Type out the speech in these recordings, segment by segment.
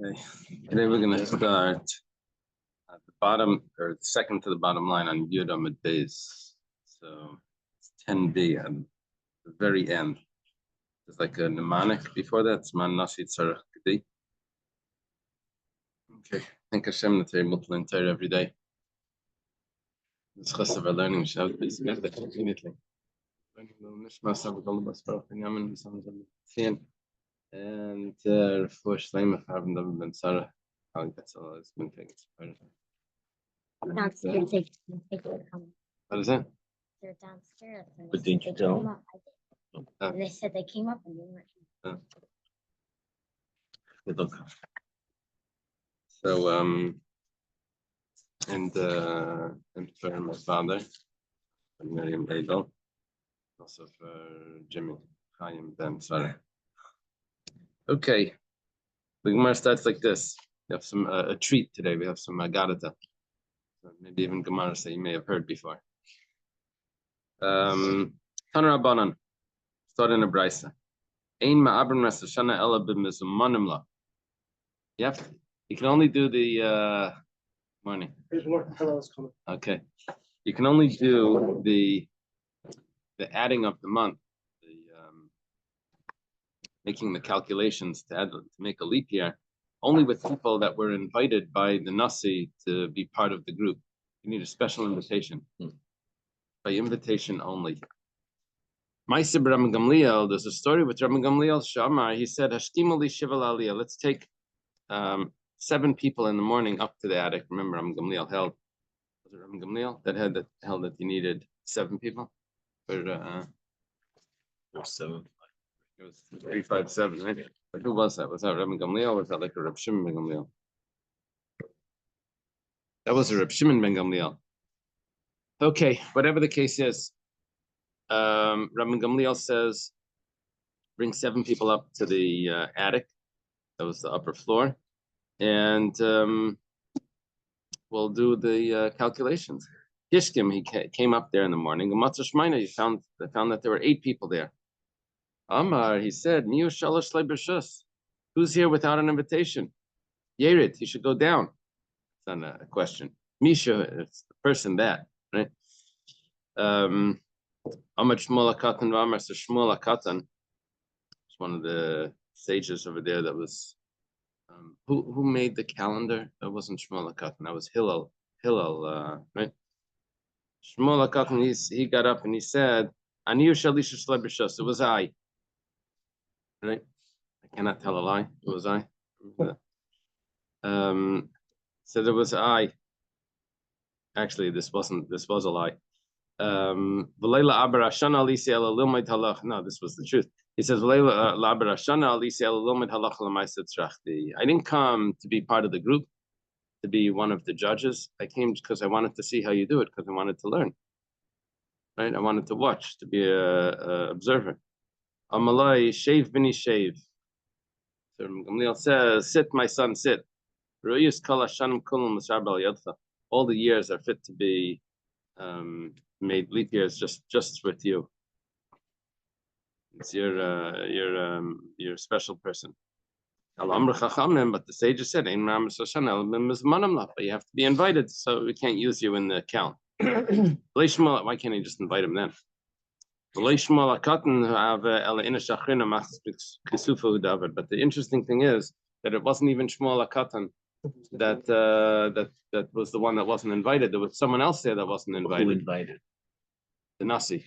Okay. Today we're going to start at the bottom, or second to the bottom line on Yud Amud Beis. So it's 10b at the very end. There's like a mnemonic before that. It's Man Nasi Tzarech Gedi. Okay. Thank Hashem that we're able to learn Torah every day. This chesed of our learning, we should have to be immediately. And for Shleima Farben David Ben Sarah, I think that's all it's been taken. Downstairs, What is it? they're downstairs. And But they didn't said you they tell? came up. I did. And they said they came up and they weren't. Good luck. So and for my father, for Miriam Beidel, also for Jimmy Chaim Ben Sarah. Okay, the Gemara starts like this. We have some a treat today. We have some Agadata. Maybe even Gemara that you may have heard before. Tan Rabbanan, start in a brisa. Ein ma'abrin ras Hashanah ela b'mizumanim la. You can only do the morning. There's more. Hello, coming. Okay, you can only do the adding up the month, the making the calculations to make a leap year, only with people that were invited by the Nasi to be part of the group. You need a special invitation. By invitation only. Ma'aseh Rabbi Gamliel, there's a story with Rabbi Gamliel Shamar. He said, Hashkimu li shiva aliyah. Let's take 7 people in the morning up to the attic. Remember, Rabbi Gamliel held. Was it Rabbi Gamliel that held that you needed 7 people? For 7. it was 3, 5, 7, right? But who was that? Was that Rabbi Gamliel or was that like a Reb Shimon ben Gamliel? That was a Reb Shimon ben Gamliel. Okay, whatever the case is, Rabbi Gamliel says, bring 7 people up to the attic. That was the upper floor. And we'll do the calculations. Hishkim, he came up there in the morning. He found that there were 8 people there. Amar, he said, who's here without an invitation? Yerid, he should go down. It's not a question. Misha, it's the person that, right? Amar Shmuel HaKatan V'amar, so Shmuel HaKatan was one of the sages over there that was, who made the calendar? That wasn't Shmuel HaKatan, that was Hillel, right? Shmuel HaKatan, he got up and he said, Aniyu Shalisha Shlebrishos, it was I. Right? I cannot tell a lie. It was I. So there was I. Actually, this was a lie. No, this was the truth. He says, I didn't come to be part of the group, to be one of the judges. I came because I wanted to see how you do it, because I wanted to learn. Right? I wanted to watch, to be a observer. Amalai, shave bini shave. So Gamliel says, sit, my son, sit. All the years are fit to be made leap years just with you. It's your special person. But the sages said, but you have to be invited, so we can't use you in the count. Why can't he just invite him then? But the interesting thing is that it wasn't even Shmuel HaKatan that was the one that wasn't invited. There was someone else there that wasn't invited. Who invited? The Nasi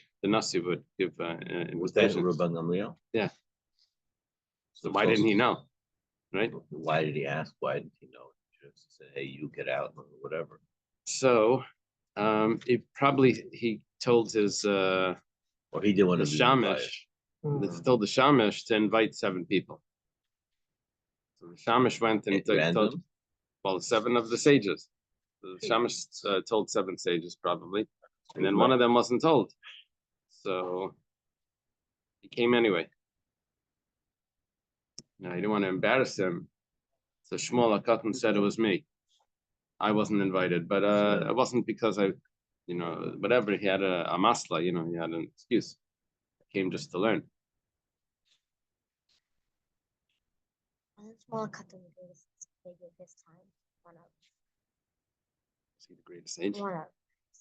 would give Was that invitations. Rabbi Gamliel? Yeah. So why didn't he know? Right? Why did he ask? Why didn't he know? He just said, hey, you get out, or whatever. So he told his or he didn't want to be Shamish. He told the Shamish to invite 7 people. So the Shamish went and told 7 of the sages. The Shamish told 7 sages probably, and then one of them wasn't told. So he came anyway. Now he didn't want to embarrass him. So Shmuel HaKatan said it was me. I wasn't invited, but it wasn't because whatever, he had a masla, he had an excuse. I came just to learn. Smaller cut than the greatest figure this time. One of. Was he the greatest age? One of.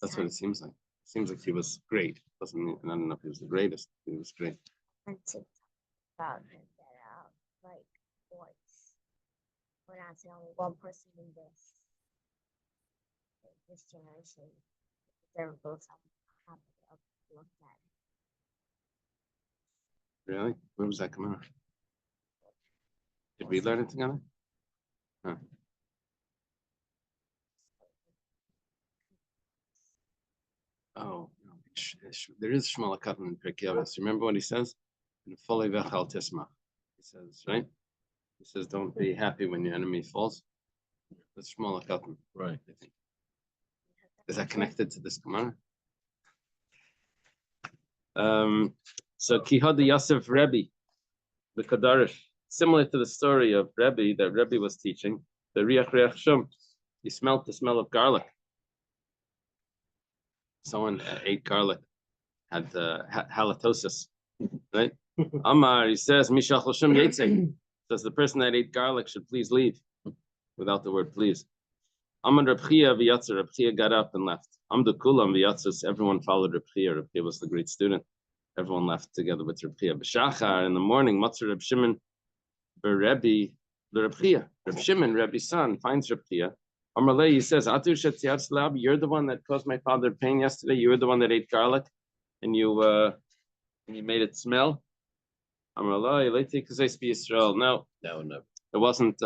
That's what it seems like. It seems like he was great. Doesn't mean, I don't know if he was the greatest. He was great. And to talk about him that like boys. We're not saying only one person in this generation. They're both happy of look at. Really? Where was that coming from? Did we learn anything on it? Huh. Oh, no, there is Shmuel Katan in Pirkei Avos. Remember what he says? In Folei v'chal tismach. He says, right? He says, don't be happy when your enemy falls. That's Shmuel Katan. Right. I think. Is that connected to this Gemara? So Kihad Yosef Rebbe, the Kadarish, similar to the story of Rebbe that Rebbe was teaching, the Riach Riach Shum, he smelt the smell of garlic. Someone ate garlic, had halitosis, right? Amar, he says, Mishach Shum Yetzei, says the person that ate garlic should please leave, without the word please. Amar Reb Chia v'yatzer, Reb Chia got up and left. Amdu kulam v'yatzes, everyone followed Reb Chia. Reb Chia was the great student. Everyone left together with Reb Chia. B'shachar, in the morning, Matzur Reb Shimon, Rebbe, the Reb Chia. Reb Shimon, Rebbe's son, finds Reb Chia. Amarle, he says, Atu shetziat slab, you're the one that caused my father pain yesterday. You were the one that ate garlic, and you made it smell. Amarle, leti kazes b'Yisrael. No, it wasn't.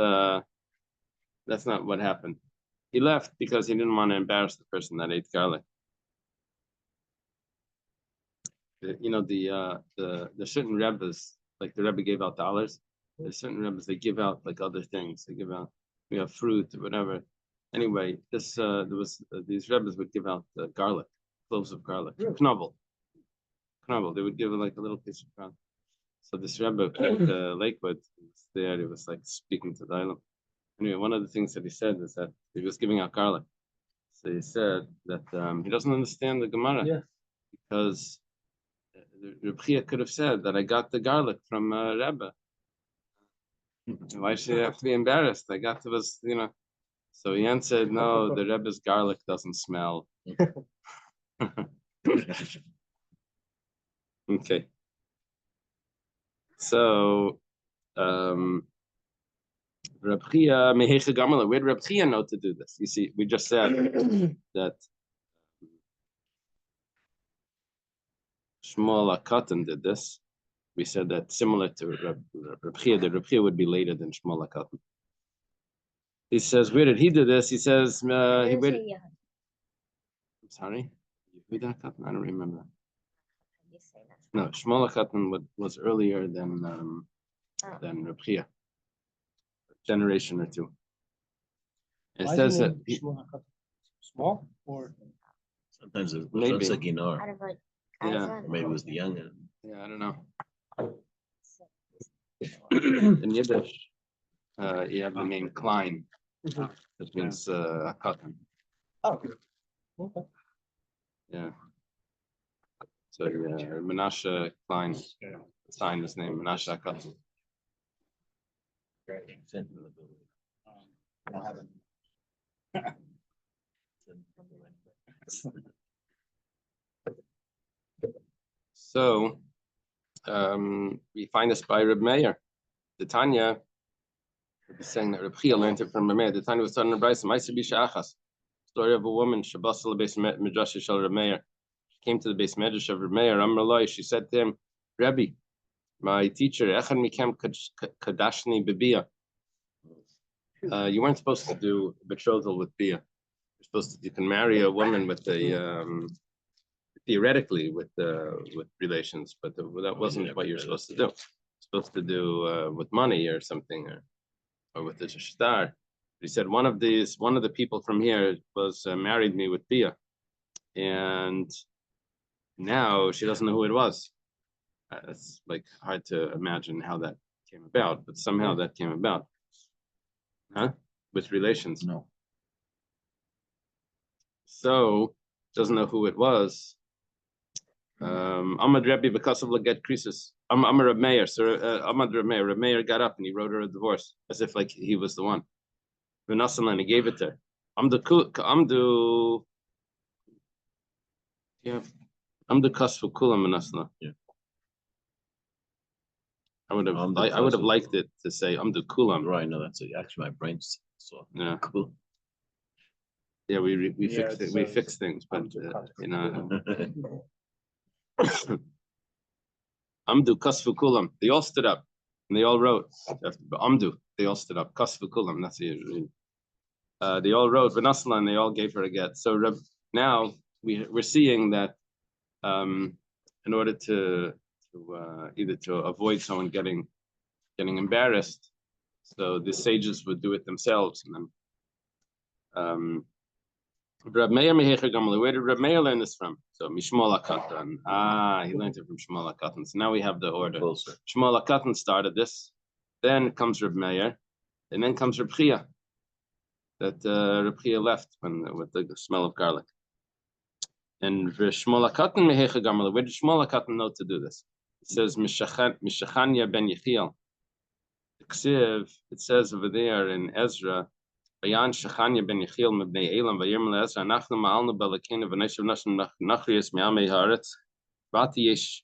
That's not what happened. He left because he didn't want to embarrass the person that ate garlic. You know, the certain Rebbes, like the Rebbe gave out dollars. There's certain Rebbes, they give out like other things. They give out, we have fruit or whatever. Anyway, this there was these Rebbes would give out garlic, cloves of garlic, knobbel. They would give it like a little piece of garlic. So this Rebbe, Lakewood, was there. He was like speaking to the island. Anyway, one of the things that he said is that he was giving out garlic. So he said that he doesn't understand the Gemara because Reb Chia could have said that I got the garlic from Rebbe. Why should I have to be embarrassed? I got to was, you know. So he answered, no, the Rebbe's garlic doesn't smell. Okay. So, Reb Chia, Mehecha Gamala, where did Reb Chia know to do this? You see, we just said that Shmuel HaKatan did this. We said that similar to Reb Chia, that Reb Chia would be later than Shmuel HaKatan. He says, where did he do this? He says, he went. I'm sorry? Yehuda HaKatan? I don't remember. No, Shmuel HaKatan was earlier than Reb Chia. Generation or two. It says that small or Sometimes it Maybe. looks like Inar. Yeah. Or maybe it was the young end. yeah, I don't know. In Yiddish, you have the name Klein. That means HaKatan. oh, okay. Yeah. So Menashe Klein signed his name, Menashe HaKatan. I don't have it. So we find this by Reb Meir. The Tanya is saying that Reb Chia learned it from Reb Meir. The Tanya was starting to write some story of a woman, Shabbos Beis Midrash Shel Reb Meir. She came to the Beis Midrash of Reb Meir. Amrloi, she said to him, Rebbe, my teacher, Echad Mikem Kadashni Bibia. You weren't supposed to do betrothal with Bia. You're supposed to, you can marry a woman with a theoretically with relations, but that wasn't what you're supposed to do. You're supposed to do with money or something, or with the shtar. He said one of the people from here was married me with Bia, and now she doesn't know who it was. It's like hard to imagine how that came about, but somehow that came about. Huh? With relations. No. So doesn't know who it was. Ahmad Rebbe because of Laget Krisis. I'm a Reb Meir, so I'm under Reb Meir. Reb Meir got up and he wrote her a divorce as if like he was the one. And he gave it to her. I'm the Kasfu Kulam Manasla. Yeah. I would have Kasfu liked it to say I'm the Kulam. Right, no, that's actually my brain's so Yeah. cool. Yeah, we Yeah, fix it we says fix things, but you know. Amdu Kasfu Kulam. They all stood up and they all wrote. Amdu. They all stood up. Kasfu Kulam. That's it. They all wrote Vanasla and they all gave her a get. So now we're seeing that in order to either to avoid someone getting embarrassed, so the sages would do it themselves. And then Reb Meir Mehecher Gamli, where did Reb Meir learn this from? So Mishmol HaKatan. He learned it from Shmuel HaKatan. So now we have the order. Closer. Shmuel HaKatan started this. Then comes Reb Meir, and then comes Reb Chia. That Reb Chia left with the smell of garlic. And Shmuel HaKatan Mehecher Gamli, where did Shmuel HaKatan know to do this? It says Mishachanya ben Yechiel. It says over there in Ezra. Bayan Shechanya ben Yechiel mebnei Elam vayirmel Ezra Nachnu ma'alnu balakinu v'neshav nashim nachrias me'amei haaretz v'ati yesh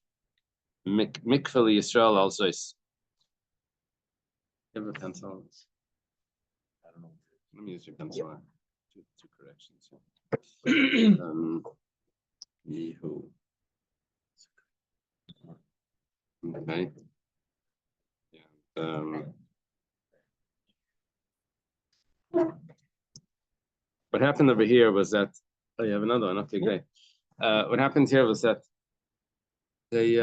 mikvel Yisrael al zois. You have a pencil? I don't know. Let me use your pencil. Two corrections. Yehu. Okay. Yeah. What happened over here was that you have another one. Okay, great. What happened here was that they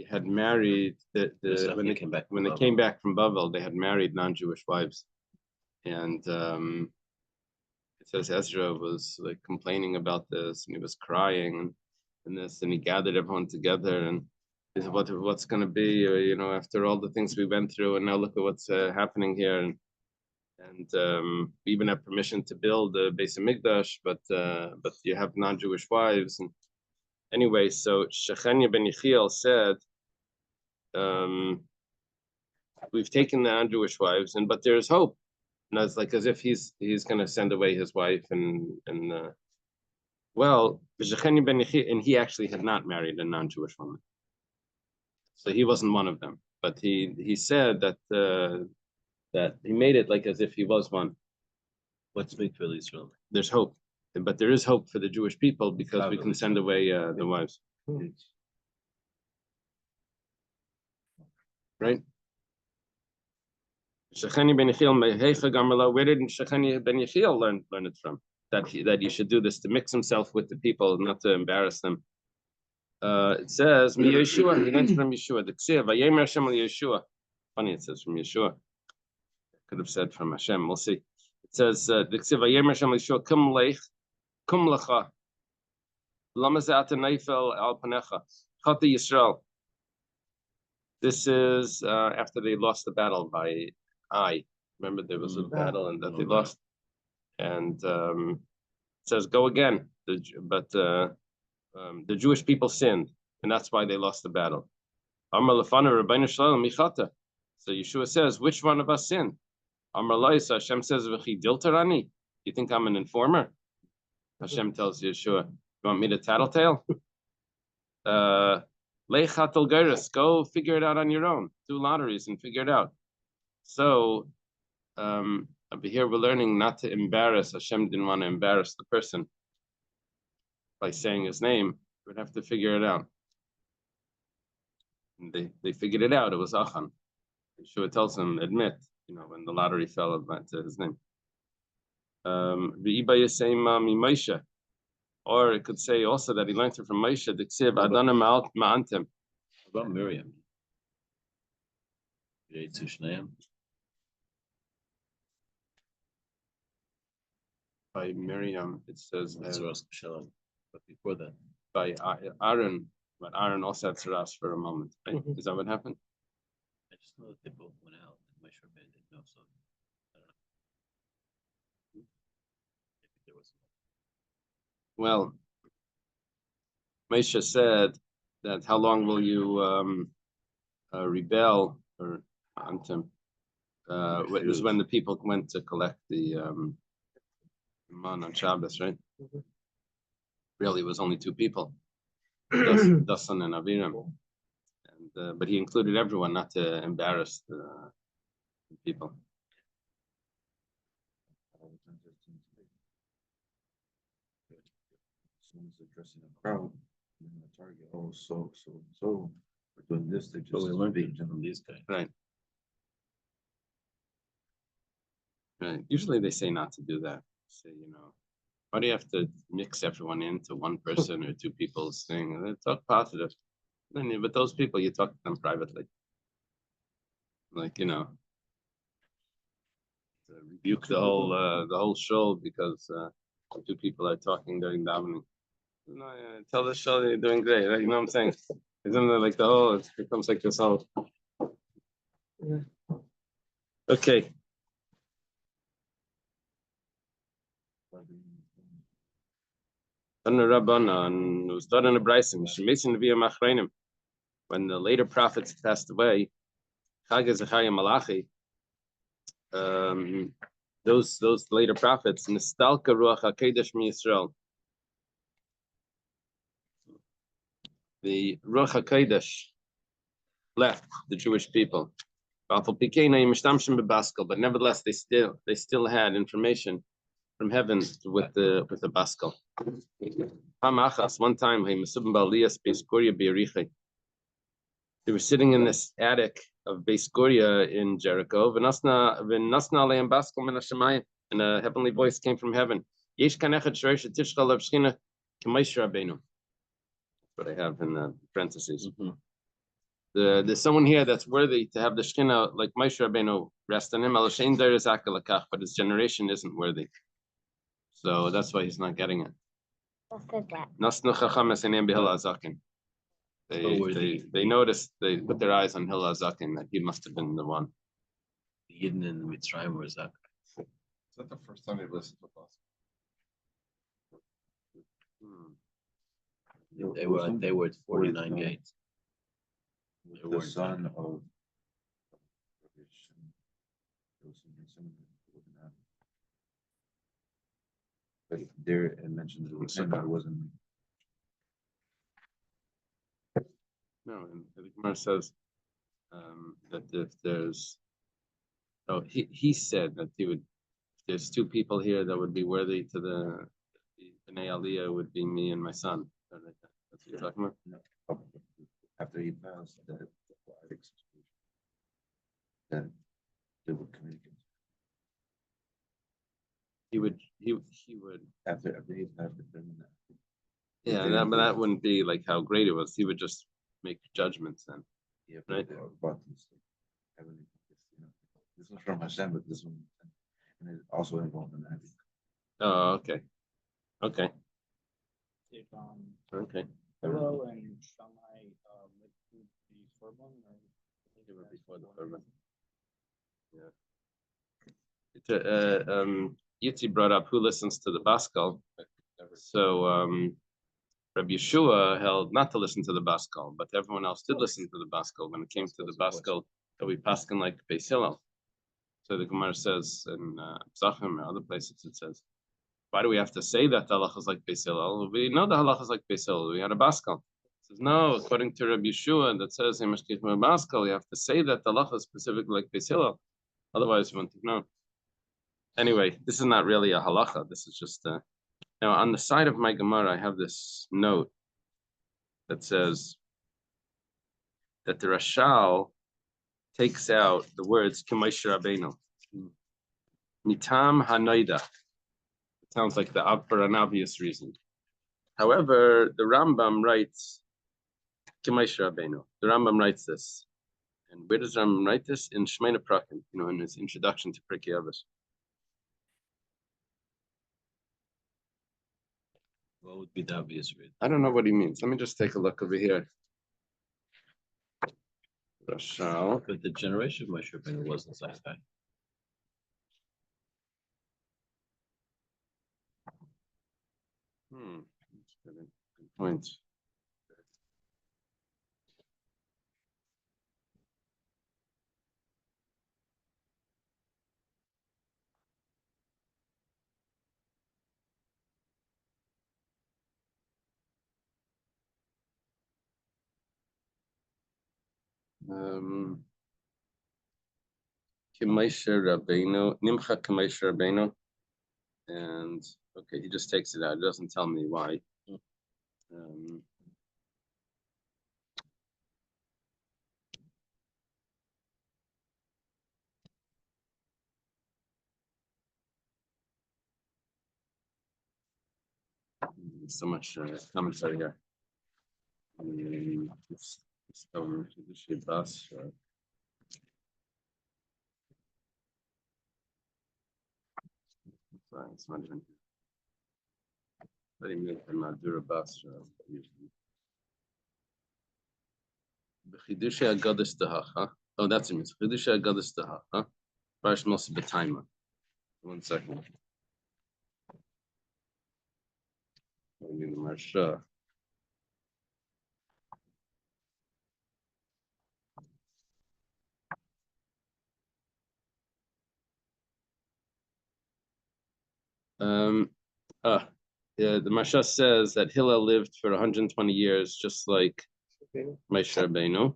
had married when they came back from Babel, they had married non-Jewish wives, and it says Ezra was like complaining about this, and he was crying and this, and he gathered everyone together and he said, what's going to be, after all the things we went through, and now look at what's happening here, and we even have permission to build a Beis Hamikdash, but you have non-Jewish wives. And anyway, so Shechanya ben Yechiel said, we've taken the non-Jewish wives, but there's hope. And it's like as if he's going to send away his wife, well, Shechanya ben Yechiel, and he actually had not married a non-Jewish woman, so he wasn't one of them. But he said that he made it like as if he was one. What's Mikveh Yisrael? There's hope, but there is hope for the Jewish people because we can send away the wives. Right? Shechani ben Yechiel, where did Shechani ben Yechiel learn it from? That you should do this to mix himself with the people, not to embarrass them. It says, he learns from Yeshua. The Ksiv, Vayemer Hashem Yeshua. Funny, it says from Yeshua. Could have said from Hashem. We'll see. It says, the Ksiv, Vayemer Hashem Yeshua, Kum lecha, lama ze'ata neifel al panecha, chati Yisrael. This is after they lost the battle by Ai. Remember, there was a battle and that they lost. And it says, go again. But the Jewish people sinned, and that's why they lost the battle. Amar lefana Rabbeinu Shalom michata. So Yeshua says, which one of us sinned? Amar Lois, Hashem says, v'chi diltarani. You think I'm an informer? Hashem tells Yeshua, you want me to tattletale? Lechatel Geiris, go figure it out on your own. Do lotteries and figure it out. So over here we're learning not to embarrass. Hashem didn't want to embarrass the person by saying his name. We'd have to figure it out. And they figured it out. It was Achan. Yeshua tells him, admit, when the lottery fell to his name. Or it could say also that he learned it from Moshe, the Ksiv, Adana Ma'antem. About Miriam. By Miriam, it says but before that, by Aaron, but Aaron also had Saras for a moment. Right? Is that what happened? I just know that they both went out and Moshe Rabbeinu didn't know, so I don't know. Maybe there was. Well, Moshe said, that how long will you rebel or unto it was when the people went to collect the man on Shabbos, right? Really, it was only two people, Dasan and Aviram, and but he included everyone not to embarrass the people. As soon as they're dressing a crowd, in the target, oh, so, we're doing this, they just. So we learned it from these guys. Right. Right. Usually they say not to do that. Say, why do you have to mix everyone into one person or two people's thing? And they talk positive. But those people, you talk to them privately. Like, to rebuke the whole show because two people are talking during davening. No, tell the show you're doing great. Right? You know what I'm saying? Isn't it like it becomes like this whole. Yeah. Okay. When the later prophets passed away, those later prophets, Nistalka Ruach HaKodesh MiYisrael, the Ruach HaKodesh left the Jewish people. But nevertheless, they still had information from heaven with the Baskel. One time, they were sitting in this attic of Beis Guria in Jericho, and a heavenly voice came from heaven. That's what I have in the parentheses. There's someone here that's worthy to have the Shekhinah like Moshe Rabbeinu rest on him, but his generation isn't worthy. So that's why he's not getting it. Who said that? They noticed, they put their eyes on Hillel Zaken, that he must have been the one. The Yidden in Mitzrayim were Zak. Is that the first time you listened to us? They were 49 gates. The son of. But there it mentioned that it was him, but it wasn't. No, and the Gemara says that if there's, he said that he would, if there's two people here that would be worthy to the Bnei Aliyah, would be me and my son. That's what you're talking about? No. After he passed, that they would communicate. He would. After he passed, Yeah, but that wouldn't be like how great it was. He would just make judgments then. Yeah, right. This was from Hashem, but this one, and it also involved in that. Oh, okay. Okay. If Okay. Hillel and Shammai lived through the Korban, or I think it was before the Korban. Yeah. Yitzi brought up who listens to the Baskal. So Rabbi Yeshua held not to listen to the Baskal, but everyone else did listen to the Baskal when it came to the Baskal. That we paskin like Beis Hillel. So the Gemara says in Psachim and other places it says, why do we have to say that the halacha is like Beis Hillel? We know the halacha is like Beis Hillel. We had a Baskal. It says no, according to Rabbi Yeshua that says in Baskal, you have to say that the halacha is specifically like Beis Hillel. Otherwise, you won't know. Anyway, this is not really a halacha. This is just now on the side of my Gemara, I have this note that says that the Rashal takes out the words K'moshe Rabbeinu. Mitam Hanoida. It sounds like for an obvious reason. However, the Rambam writes K'moshe Rabbeinu. The Rambam writes this. And where does Rambam write this? In Shmeina Prakim, in his introduction to Pirkei Avos. What would be the obvious reason? I don't know what he means. Let me just take a look over here. Rashal. But the generation of Moshe Rabbeinu wasn't like that. Good point. K'Moshe Rabbeinu, Nimcha K'Moshe Rabbeinu, and okay, he just takes it out. It doesn't tell me why. So much commentary here. Sorry, it's not even. But even Madura Bas. B'chidusha Agadas Dahacha. Oh, that's it. B'chidusha Agadas Dahacha. First, most b'taima. 1 second. I need the Marsha. Yeah, the Marsha says that Hillel lived for 120 years, just like Moshe Rabbeinu.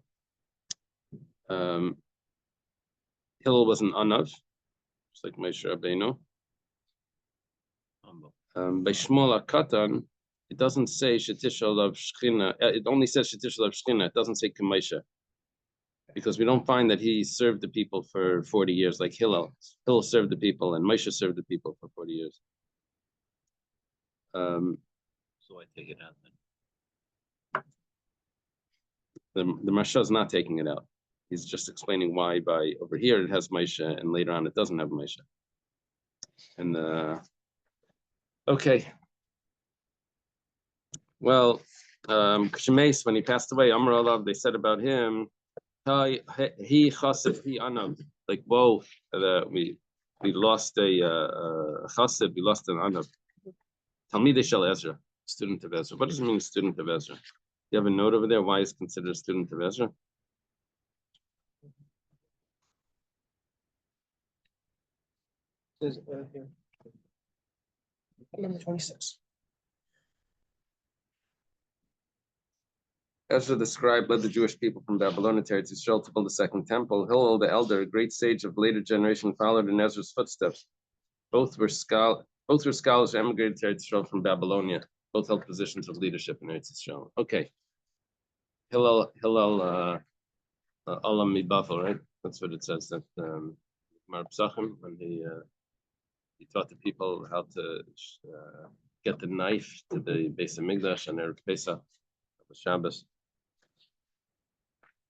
Hillel was an Anav, just like Moshe Rabbeinu. By Shmuel HaKatan, it doesn't say Shetishal of Shechina. It only says Shetishal of Shechina. It doesn't say K'Moshe, because we don't find that he served the people for 40 years like Hillel. Hillel served the people, and Moshe served the people for 40 years. So I take it out then. The Marsha is not taking it out. He's just explaining why by over here it has Moshe and later on it doesn't have Moshe. And okay. Well, Kshemes, when he passed away, Amar Olav, they said about him, he chassid, he anav. Like, whoa, we lost a chassid, we lost an anav. Talmidei Shel Ezra, student of Ezra. What does it mean, student of Ezra? You have a note over there. Why is considered a student of Ezra? Says here. Number 26. Ezra the scribe led the Jewish people from Babylon to Eretz Yisrael to build the second temple. Hillel the elder, a great sage of later generation, followed in Ezra's footsteps. Both were scholars who emigrated to Eretz Yisrael from Babylonia. Both held positions of leadership in Eretz Yisrael. Okay. Hillel, Olam Mibafel, right? That's what it says. That Mar Psachim, when he taught the people how to get the knife to the Beis Hamikdash and Erev Pesach, the Shabbos.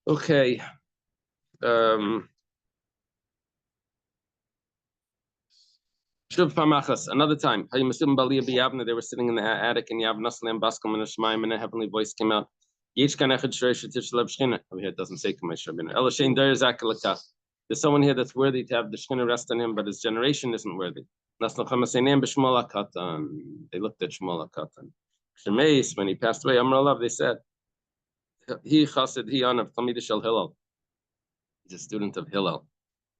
Okay. Another time, they were sitting in the attic and and a heavenly voice came out. Over here it doesn't say there's someone here that's worthy to have the Shekhinah rest on him, but his generation isn't worthy. They looked at Shmuel HaKatan. When he passed away, Amar Olav, they said, he chassid, he anav, Talmidei Shel Hillel. He's a student of Hillel.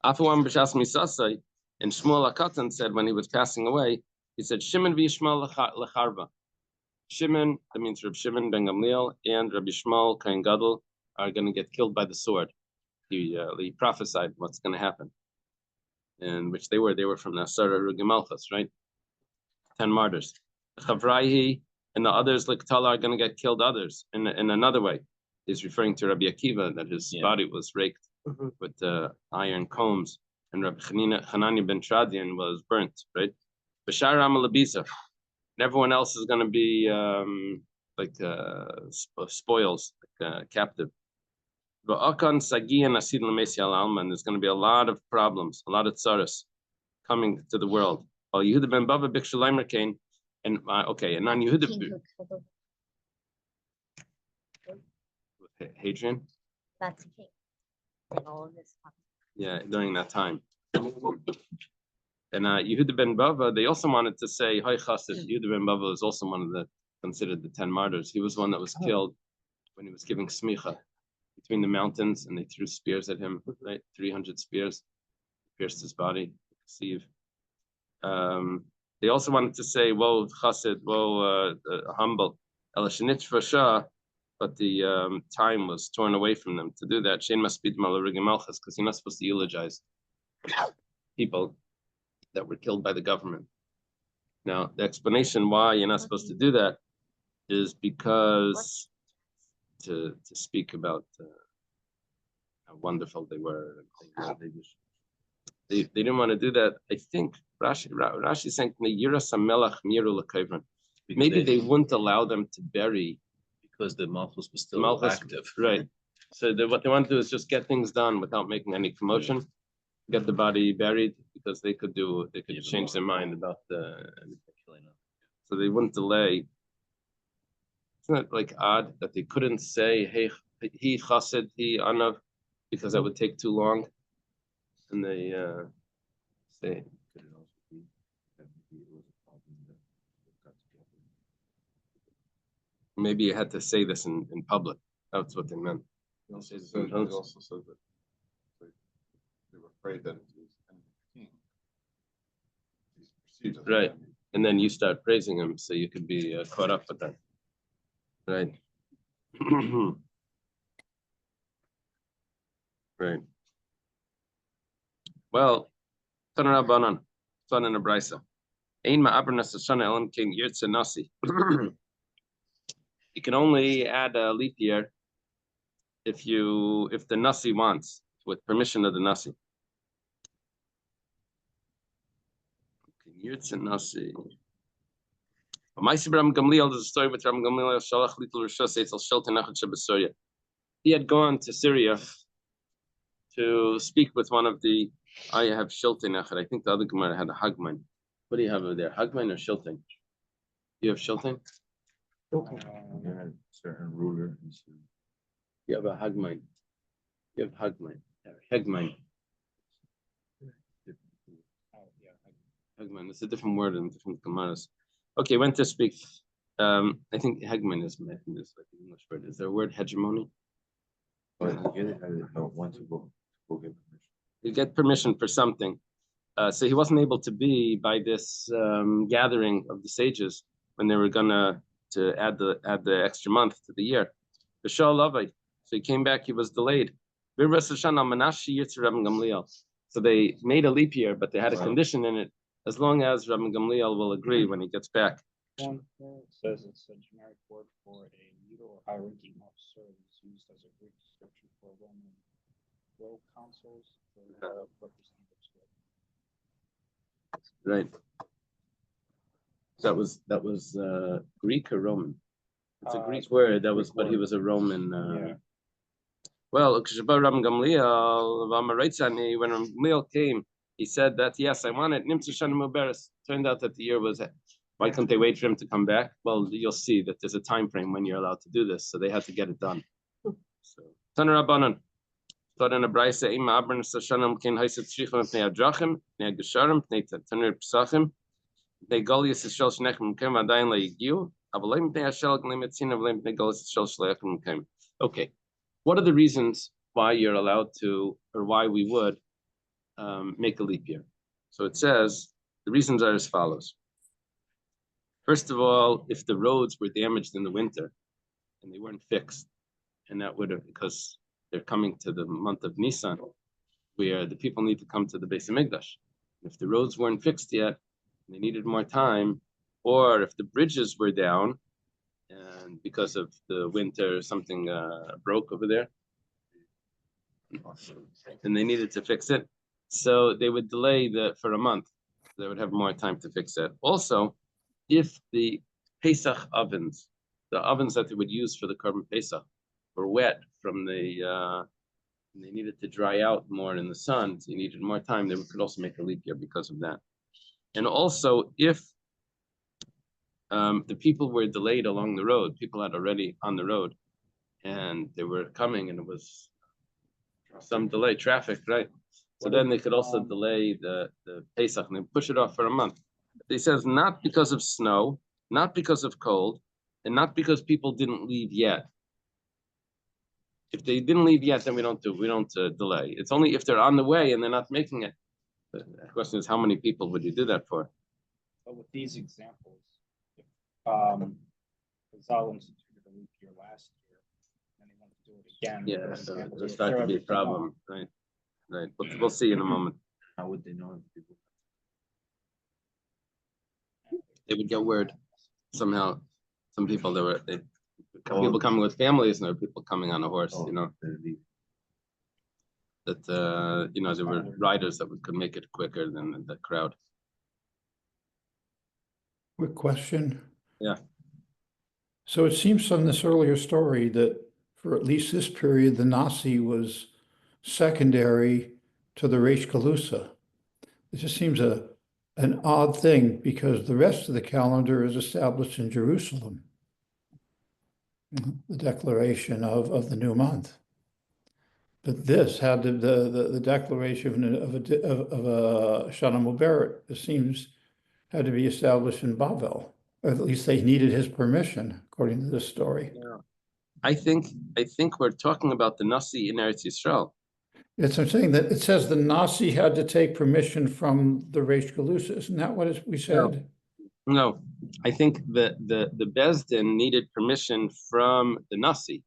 Afuam b'shas misasai, and Shmuel HaKatan said when he was passing away, he said, Shimon v'Yishmael lecharva. Shimon, that means Reb Shimon ben Gamliel, and Rabbi Shmuel Kohen Gadol are going to get killed by the sword. He prophesied what's going to happen, and which they were from Nasara Rugimalchus, right? 10 martyrs. Chavraihi and the others, like Tala, are going to get killed. Others in another way. He's referring to Rabbi Akiva, that his body was raked with iron combs, and Rabbi Hanani ben Tradian was burnt, right? Bashar Amalabisa, and everyone else is going to be spoils, captive. And there's going to be a lot of problems, a lot of tsaras coming to the world. While Yehuda ben Bava Bikshalimer came, and and non Yehuda Hadrian. That's the king. And all of this happened. Yeah, during that time. And Yehuda ben Bava, they also wanted to say, Hay Chassid. Yehuda ben Bava was also one of the considered the 10 martyrs. He was one that was killed when he was giving smicha between the mountains, and they threw spears at him, right? 300 spears, pierced his body, Sieve. They also wanted to say, woe Chassid, woe humble. but the time was torn away from them to do that. Shane must be because you're not supposed to eulogize people that were killed by the government. Now, the explanation why you're not supposed to do that is because to speak about how wonderful they were. They didn't want to do that. I think Rashi is saying maybe they wouldn't allow them to bury because the Malchus was still active. Right. So what they want to do is just get things done without making any commotion, get the body buried, because they could change their mind about the killing. So they wouldn't delay. Isn't it like odd that they couldn't say, hey, he chassid, he anav, because that would take too long? And they say, Could it also be that maybe it was a problem that they got together? maybe you had to say this in public. That's what they meant. They also said that they were afraid that it was enemy king. He's perceived as an Right. enemy. And then you start praising him so you could be caught up with that. Right. Right. Well, Tanar Rabbanan, son in a brisa. Ein ma'abernas Hashanah elam king yirtze nasi. You can only add a leap year if the nasi wants, with permission of the nasi. Yirtze nasi. Gamliel, there's a story with Ram Gamliel. Shalach little Rishos Eitzel Shelton Echad Shebesoria. He had gone to Syria to speak with one of the. I have Shilton Echad. I think the other Gemara had a Hagman. What do you have over there? Hagman or Shilton? You have Shilton? You had a certain ruler. You have a Hagman. You have Hagman. Hagman. Hagman. It's a different word in different Gemaras. Okay, went to speak. I think Hagman is like the English word. Is there a word hegemony? But he had want to go get permission. You get permission for something. So he wasn't able to be by this gathering of the sages when they were gonna to add the extra month to the year. So he came back. He was delayed. So they made a leap year, but they had a condition in it. As long as Rabbi Gamliel will agree when he gets back. One says it's a generic word for a leader or high-ranking officer. It's used as a Greek description for Roman royal councils or representatives. Right. That was Greek or Roman? It's a Greek word. That was, but he was a Roman. Well, when Rabbi Gamliel came, he said that yes, I want it. Turned out that the year was. Why couldn't they wait for him to come back? Well, you'll see that there's a time frame when you're allowed to do this, so they had to get it done. So, Taner Rabbanan, thought in a brayse, Ima Abern Sashanam Kin Haiset Shricham Pnei Adrachim Pnei Gesharim Pnei Taner Psachim Pnei Goliath Shel Shnechem Kem Adayin LaYigiu Avalim Pnei Hashel Glemetzin Avalim Pnei Goliath Shel Shlechem Kem. Okay, what are the reasons why you're allowed to, or why we would make a leap year? So it says the reasons are as follows. First of all, if the roads were damaged in the winter and they weren't fixed, and that would have, because they're coming to the month of Nisan, where the people need to come to the Beis Hamikdash. If the roads weren't fixed yet, and they needed more time, or if the bridges were down, and because of the winter, something broke over there, and they needed to fix it, so they would delay for a month. They would have more time to fix it. Also, if the Pesach ovens, the ovens that they would use for the Korban Pesach, were wet from they needed to dry out more in the sun, so you needed more time, they could also make a leap year because of that. And also, if the people were delayed along the road, people had already on the road, and they were coming, and it was some delay, traffic, right? So then they could also delay the Pesach, and they push it off for a month. He says not because of snow, not because of cold, and not because people didn't leave yet. If they didn't leave yet, then we don't delay. It's only if they're on the way and they're not making it. The question is, how many people would you do that for? But with these examples, if Chazal instituted a leap year last year, do it again. Yeah, and so they have to do it'll it start for to be a everything problem, else. right? Right, we'll see in a moment. How would they know if people? They would get word somehow. Some people people coming with families, and there were people coming on a horse, Oh, you know, they're leaving. that there were riders that could make it quicker than the crowd. Quick question. Yeah. So it seems from this earlier story that for at least this period, the Nasi was secondary to the Reish Galusa. It just seems an odd thing because the rest of the calendar is established in Jerusalem. The declaration of the new month. But this had the declaration of a Shana Muberet, it seems, had to be established in Babel. Or at least they needed his permission, according to this story. Yeah. I think we're talking about the Nasi in Eretz Yisrael. It's, I'm saying that it says the Nasi had to take permission from the Reish Galusa. Isn't that what we said? No, I think the Beis Din needed permission from the Nasi.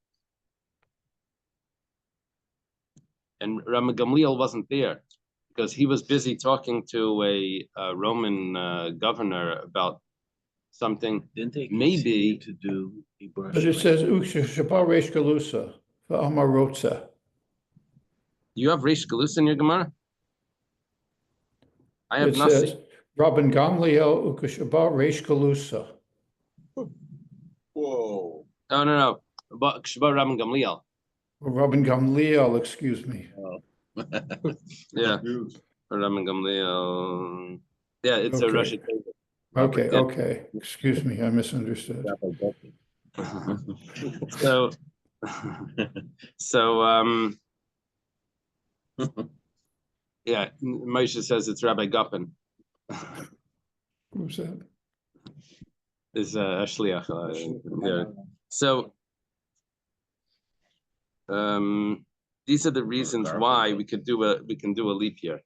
And Rama Gamliel wasn't there because he was busy talking to a Roman governor about something. Didn't they Maybe continue to do Ibra But it Shemai? says Uksha Shabbat Reish Galusa for Amarotza. you have Reish Galus in your Gemara. I have It Nasi. says Rabban Gamliel Uksha Shabbat Reish Galusa. Whoa. No. But Kshabar Rama Gamliel. Or Rabban Gamliel, excuse me. Yeah, Huge. Rama Gamliel. Yeah, it's a Okay. Russian. Okay. Excuse me, I misunderstood. So, yeah, Moshe says it's Rabbi Guppin. Who's that? Is a shliach. Yeah. So, these are the reasons why we can do a leap year.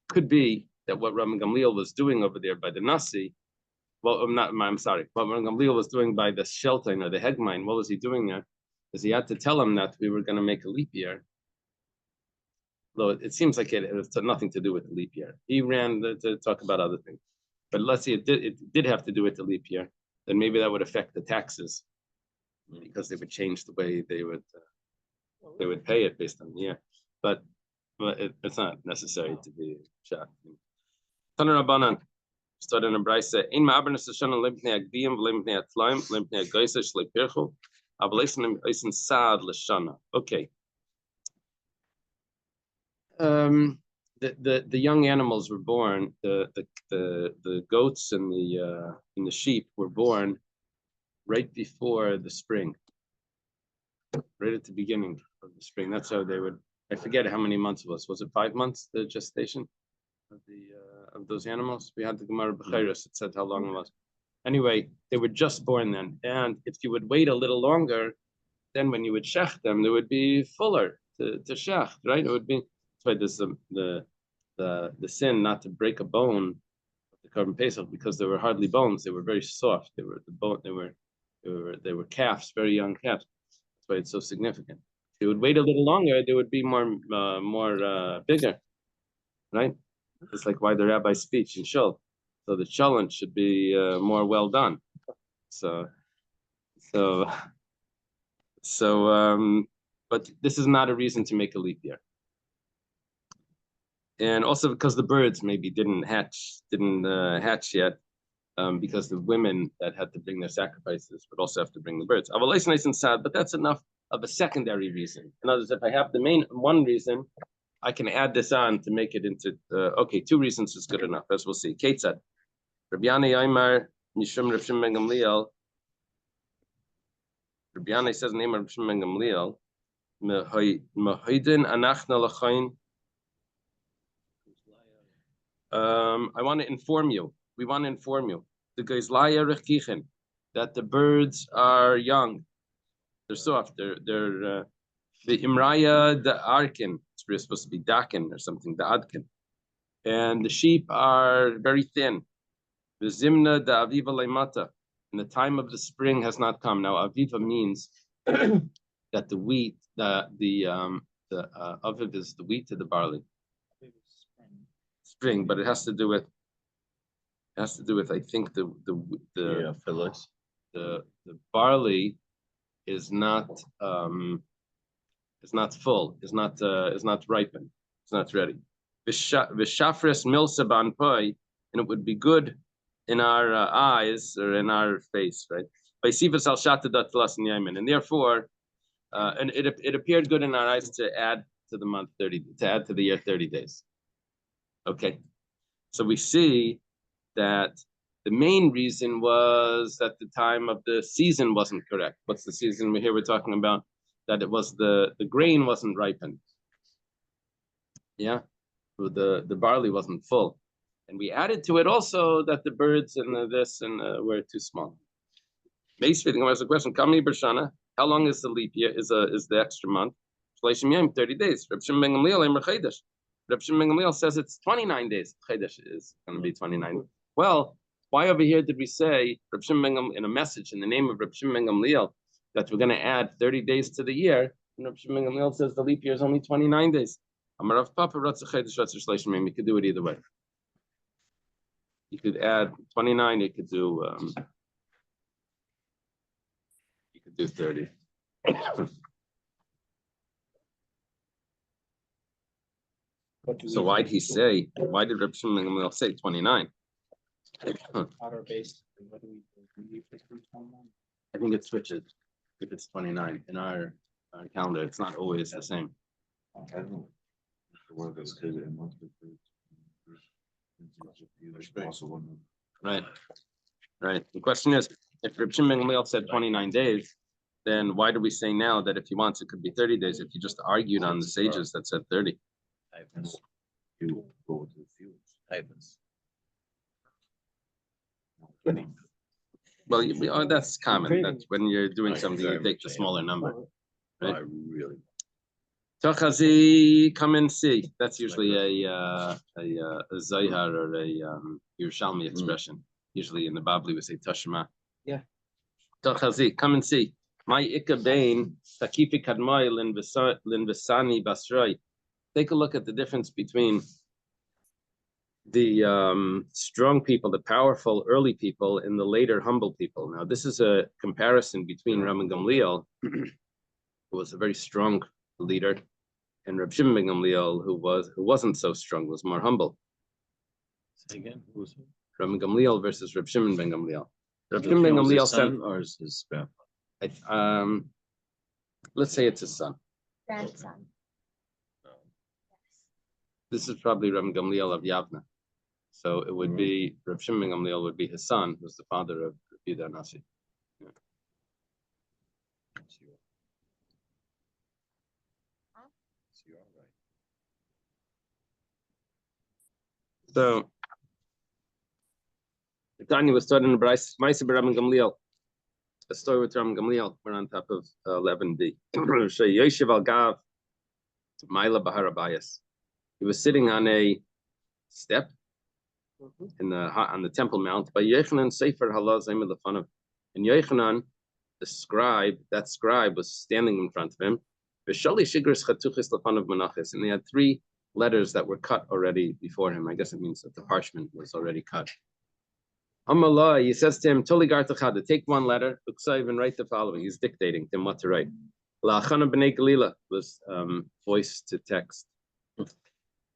Could be that what Rabban Gamliel was doing over there by the Nasi. Well, I'm sorry. What Rabban Gamliel was doing by the Sheltain or the Hegmine, what was he doing there? Because he had to tell him that we were going to make a leap year. Though it seems like it has nothing to do with the leap year. He ran to talk about other things. But let's see, it did have to do with the leap year. Then maybe that would affect the taxes because they would change the way they would pay it based on the year. But it's not necessary to be shocked. Taner Rabbanan. Started in Braisa. In Ma'abernes Shana Limpnei Agbiim, Limpnei Atlaim, Limpnei Agoisa Shlei Pirchu, Abaleisen Eisen Saad Lashana. Okay. The young animals were born. The goats and the sheep were born right before the spring, right at the beginning of the spring. That's how they would. I forget how many months it was. Was it 5 months the gestation of those animals? We had the Gemara B'chayros. It said how long it was. Anyway, they were just born then, and if you would wait a little longer, then when you would shech them, they would be fuller to shech, right? It would be. That's why there's the sin not to break a bone of the Korban Pesach because they were hardly bones. They were very soft. They were calves, very young calves. That's why it's so significant. If you would wait a little longer, they would be more bigger, right? It's like why the rabbi's speech in Shul. So the challenge should be more well done. But this is not a reason to make a leap year. And also because the birds maybe didn't hatch yet, because the women that had to bring their sacrifices would also have to bring the birds. Nice and sad, but that's enough of a secondary reason. In other words, if I have the main one reason, I can add this on to make it into, okay, 2 reasons is good enough, as we'll see. Kate said, Rabbi Yana Yaimar, Mishum Rav Shimon ben Gamliel, Rabbi Yana says, name of Rav Shimon ben Gamliel, Mehoidin Anachna Lachain. I want to inform you. We want to inform you. The Geizlaya Rechichen, that the birds are young. They're soft. They're the Imraya the Arkin. It's supposed to be Dakin or something, the Adkin. And the sheep are very thin. The Zimna the Aviva Leimata. and the time of the spring has not come. Now, Aviva means that the wheat, Aviv is the wheat to the barley. Spring, but it has to do with I think the barley is not full, is not ripened, it's not ready. V'shafres milsa ban poi, and it would be good in our eyes or in our face, right? By sivas al shatadat lasan yamin, and therefore, and it appeared good in our eyes to add to the month 30, to add to the year 30 days. Okay, so we see that the main reason was that the time of the season wasn't correct. What's the season? Here we're talking about that it was the grain wasn't ripened. Yeah, the barley wasn't full, and we added to it also that the birds and this and were too small. Basically, there's a question: Kami Bershana, how long is the leap year? Is the extra month? 30 days. Reb Shimon ben Gamliel says it's 29 days. Chedesh is going to be 29. Well, why over here did we say Reb Shimon in a message in the name of Reb Shimon ben Gamliel that we're going to add 30 days to the year? And Reb Shimon ben Gamliel says the leap year is only 29 days. You could do it either way. You could add 29. You could do 30. So why did Reb Shimon ben Gamliel say 29? I think it switches if it's 29 in our calendar. It's not always the same. Right. The question is, if Reb Shimon ben Gamliel said 29 days, then why do we say now that if he wants it could be 30 days if he just argued on the sages that said 30? You go to the fields. Well, that's common. That's when you're doing something, you take the smaller number. Right? Really. Tochazi, come and see. That's usually a Zayhar or a Yerushalmi expression. Usually in the Babli we say Tashma. Yeah. Tochazi, come and see. My ikabain takifi kadmai linvasani basroi. Take a look at the difference between the strong people, the powerful early people, and the later humble people. Now, this is a comparison between Ram and Gamliel, who was a very strong leader, and Reb Shimon ben Gamliel, who wasn't so strong, was more humble. Say again, who was it? Ram and Gamliel versus Reb Shimon ben Gamliel. Reb Shimon ben Gamliel said, or his grandpa? Let's say it's his son. Grandson. This is probably Ram Gamliel of Yavna. So it would be, Reb Shimon ben Gamliel would be his son, who's the father of Yehuda Nasi. Yeah. So, Tanya was taught in the Bryce, Maisa Ram Gamliel. A story with Ram Gamliel. We're on top of 11b. Yoshev al Gav, Maila Bahar Abayas. He was sitting on a step on the Temple Mount by Yechanan Sefer Halal Zaymel Lefanov. And Yechanan, the scribe, that scribe was standing in front of him. V'shali shigros chatuchis lefanov menachis, and they had 3 letters that were cut already before him. I guess it means that the parchment was already cut. Amallah, he says to him, Toli gartachada, take 1 letter, uksav, and write the following. He's dictating to him what to write. La'achana b'nei Galila was voice to text.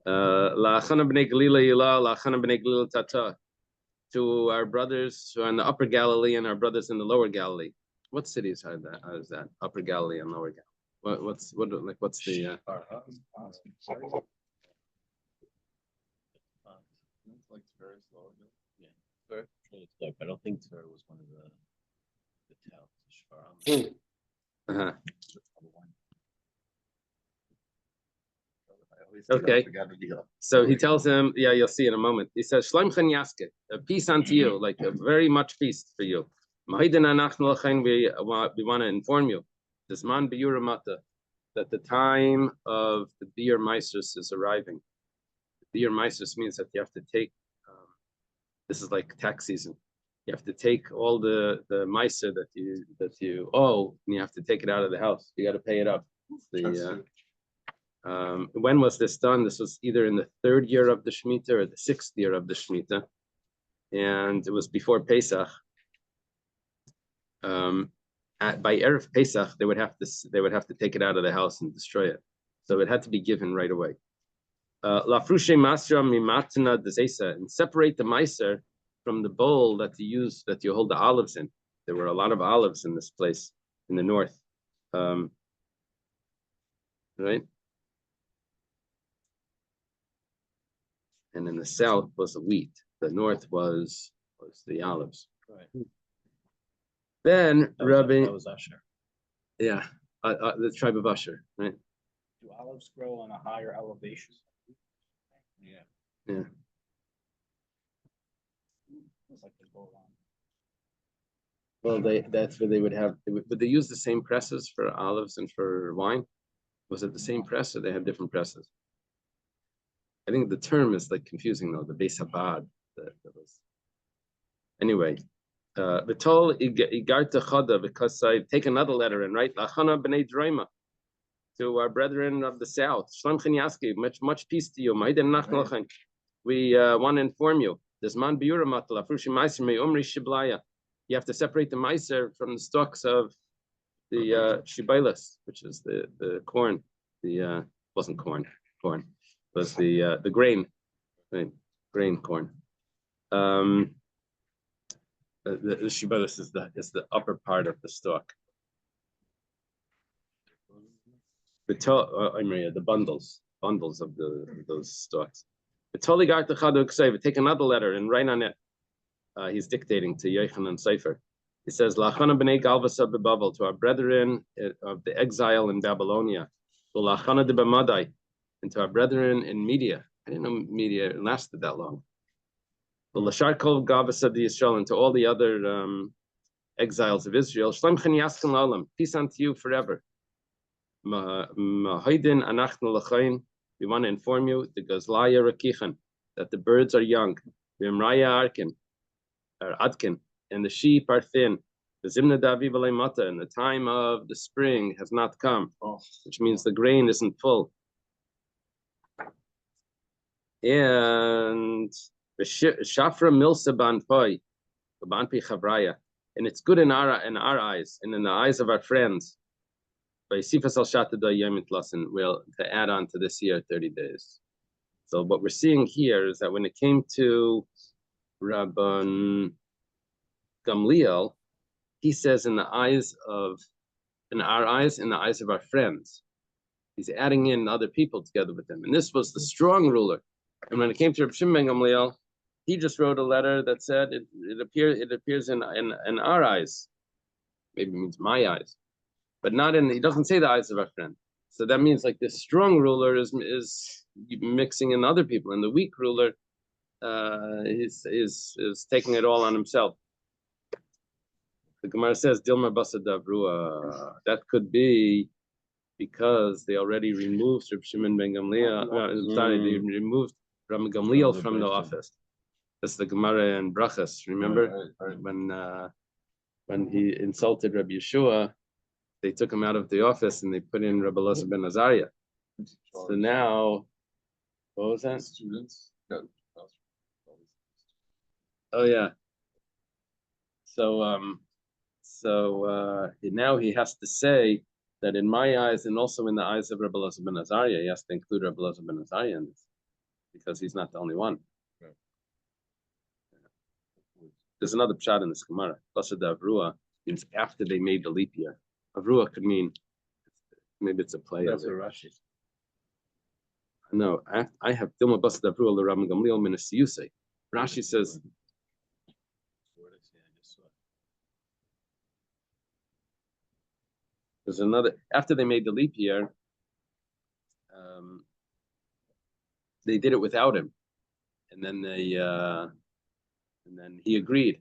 La'achana b'nei Galila yila, la'achana b'nei Galila tata. To our brothers who are in the Upper Galilee and our brothers in the Lower Galilee. What cities are that? How is that? Upper Galilee and Lower Galilee. What's the? Like very slow. Yeah, I don't think Tver was one of the towns. Okay. So he tells him, yeah, you'll see in a moment. He says, Shlom chen yaske, a peace unto you, like a very much peace for you. We want to inform you, this man biyuramata, that the time of the Biur Meisus is arriving. Biur Meisus means that you have to take, this is like tax season. You have to take all the meiser that you owe, and you have to take it out of the house. You got to pay it up. When was this done? This was either in the 3rd year of the Shemitah or the 6th year of the Shemitah, and it was before Pesach. By Erev Pesach, they would have to take it out of the house and destroy it. So it had to be given right away. Lafrushe masra mimatna dezesa, and separate the meiser from the bowl that you hold the olives in. There were a lot of olives in this place in the north, right? And in the south was the wheat. The north was the olives. Right. Then Rabbi, that was Asher. yeah, the tribe of Asher, right? Do olives grow on a higher elevation? Yeah. Yeah. It's like they go on. Well, that's where they would have. Would they use the same presses for olives and for wine? Was it the same press, or they had different presses? I think the term is like confusing though. The Beis Habad. That was. Anyway, Vitol igarta chada, because I take another letter and write lachana b'nei Droima to our brethren of the south. Shlom Yaski, much peace to you. We want to inform you. There's man biura matla frushim meiser me umri shiblaya. You have to separate the meiser from the stalks of the shibalas, which is the corn. The wasn't corn. Corn was the grain, right? Grain corn. The shibalas is the upper part of the stalk. The bundles of those stalks. Take another letter and write on it. He's dictating to Yochanan Sefer. He says, "Lachana b'nei Galvasa b'Bavel, to our brethren of the exile in Babylonia, Lachana de b'Madai, and to our brethren in Media." I didn't know Media lasted that long. L'shar kol Galvasa de Yisrael, and to all the other exiles of Israel, Shlom chen yasken la'olam, peace unto you forever. Ma'hoidin anachnu l'chayin. We want to inform you the Gazlaya Rakichan, that the birds are young, the Imraya Arkin, or Adkin, and the sheep are thin. The Zimna Davi Mata, and the time of the spring has not come, which means the grain isn't full. And the Shafra Milsa Banpoi, the Banpi Chavraya, and it's good in our eyes and in the eyes of our friends. By Sifas al Shatada Yomit Lassen, will to add on to this year 30 days. So what we're seeing here is that when it came to Rabban Gamliel, he says in our eyes, in the eyes of our friends, he's adding in other people together with him. And this was the strong ruler. And when it came to Rabbi Shimon ben Gamliel, he just wrote a letter that said it appears in our eyes. Maybe it means my eyes, but not in. He doesn't say the eyes of our friend. So that means like this strong ruler is mixing in other people, and the weak ruler is taking it all on himself. The Gemara says Dilma Basa Davrua. That could be because they already removed Reb Shimon ben Gamliel. They removed Rabbi Gamliel from the office. That's the Gemara in Brachas. Remember when he insulted Rabbi Yeshua, they took him out of the office and they put in Rabbi Elazar ben Azariah. So now, what was that? Students. Oh yeah. So now he has to say that in my eyes and also in the eyes of Rabbi Elazar ben Azariah, he has to include Rabbi Elazar ben Azariah in this, because he's not the only one. Right. There's another pshat in this Gemara. Basa Davrua means after they made the leap year. Avrua could mean maybe it's a play. That's what Rashi. No, I have Dilma Basa Davrua the Rabbi Gamliel Minisiyuse. Rashi says. There's another, after they made the leap year, they did it without him, and then he agreed.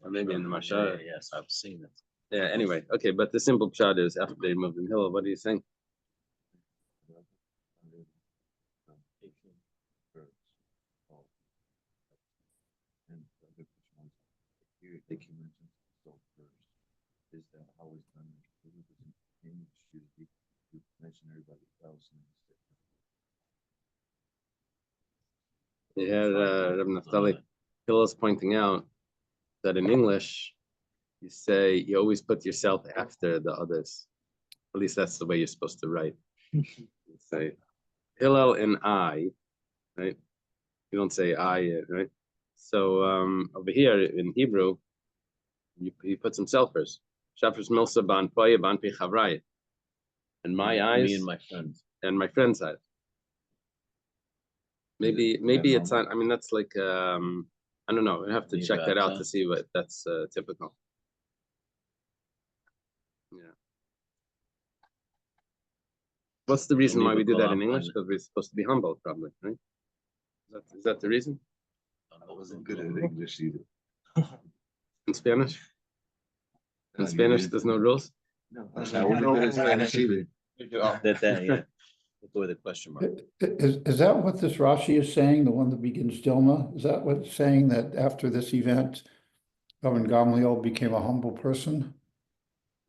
Or maybe in the Marsha. Yes, I've seen it. Yeah. Anyway, okay, but the simple pshat is after they moved him. Hillel, what do you think? They had Reb Naftali Hillel's pointing out that in English, you always put yourself after the others. At least that's the way you're supposed to write. You say Hillel and I, right? You don't say I, right? So over here in Hebrew, he puts himself first. Shafers Milsa Ban Poya Ban Pi Chavrai. And my eyes Me and my friends. and my friend's eyes. Maybe it's not. I mean, that's like I don't know. I have to check that out to see what that's typical. Yeah. What's the reason why we do that in English? Because we're supposed to be humble, probably, right? Is that the reason? I wasn't good at English either. In Spanish? In Spanish, there's no rules? No, I wasn't good at Spanish either. Yeah. That's where the question mark. Is that what this Rashi is saying, the one that begins Dilma? Is that what it's saying, that after this event, Rabban Gamliel became a humble person?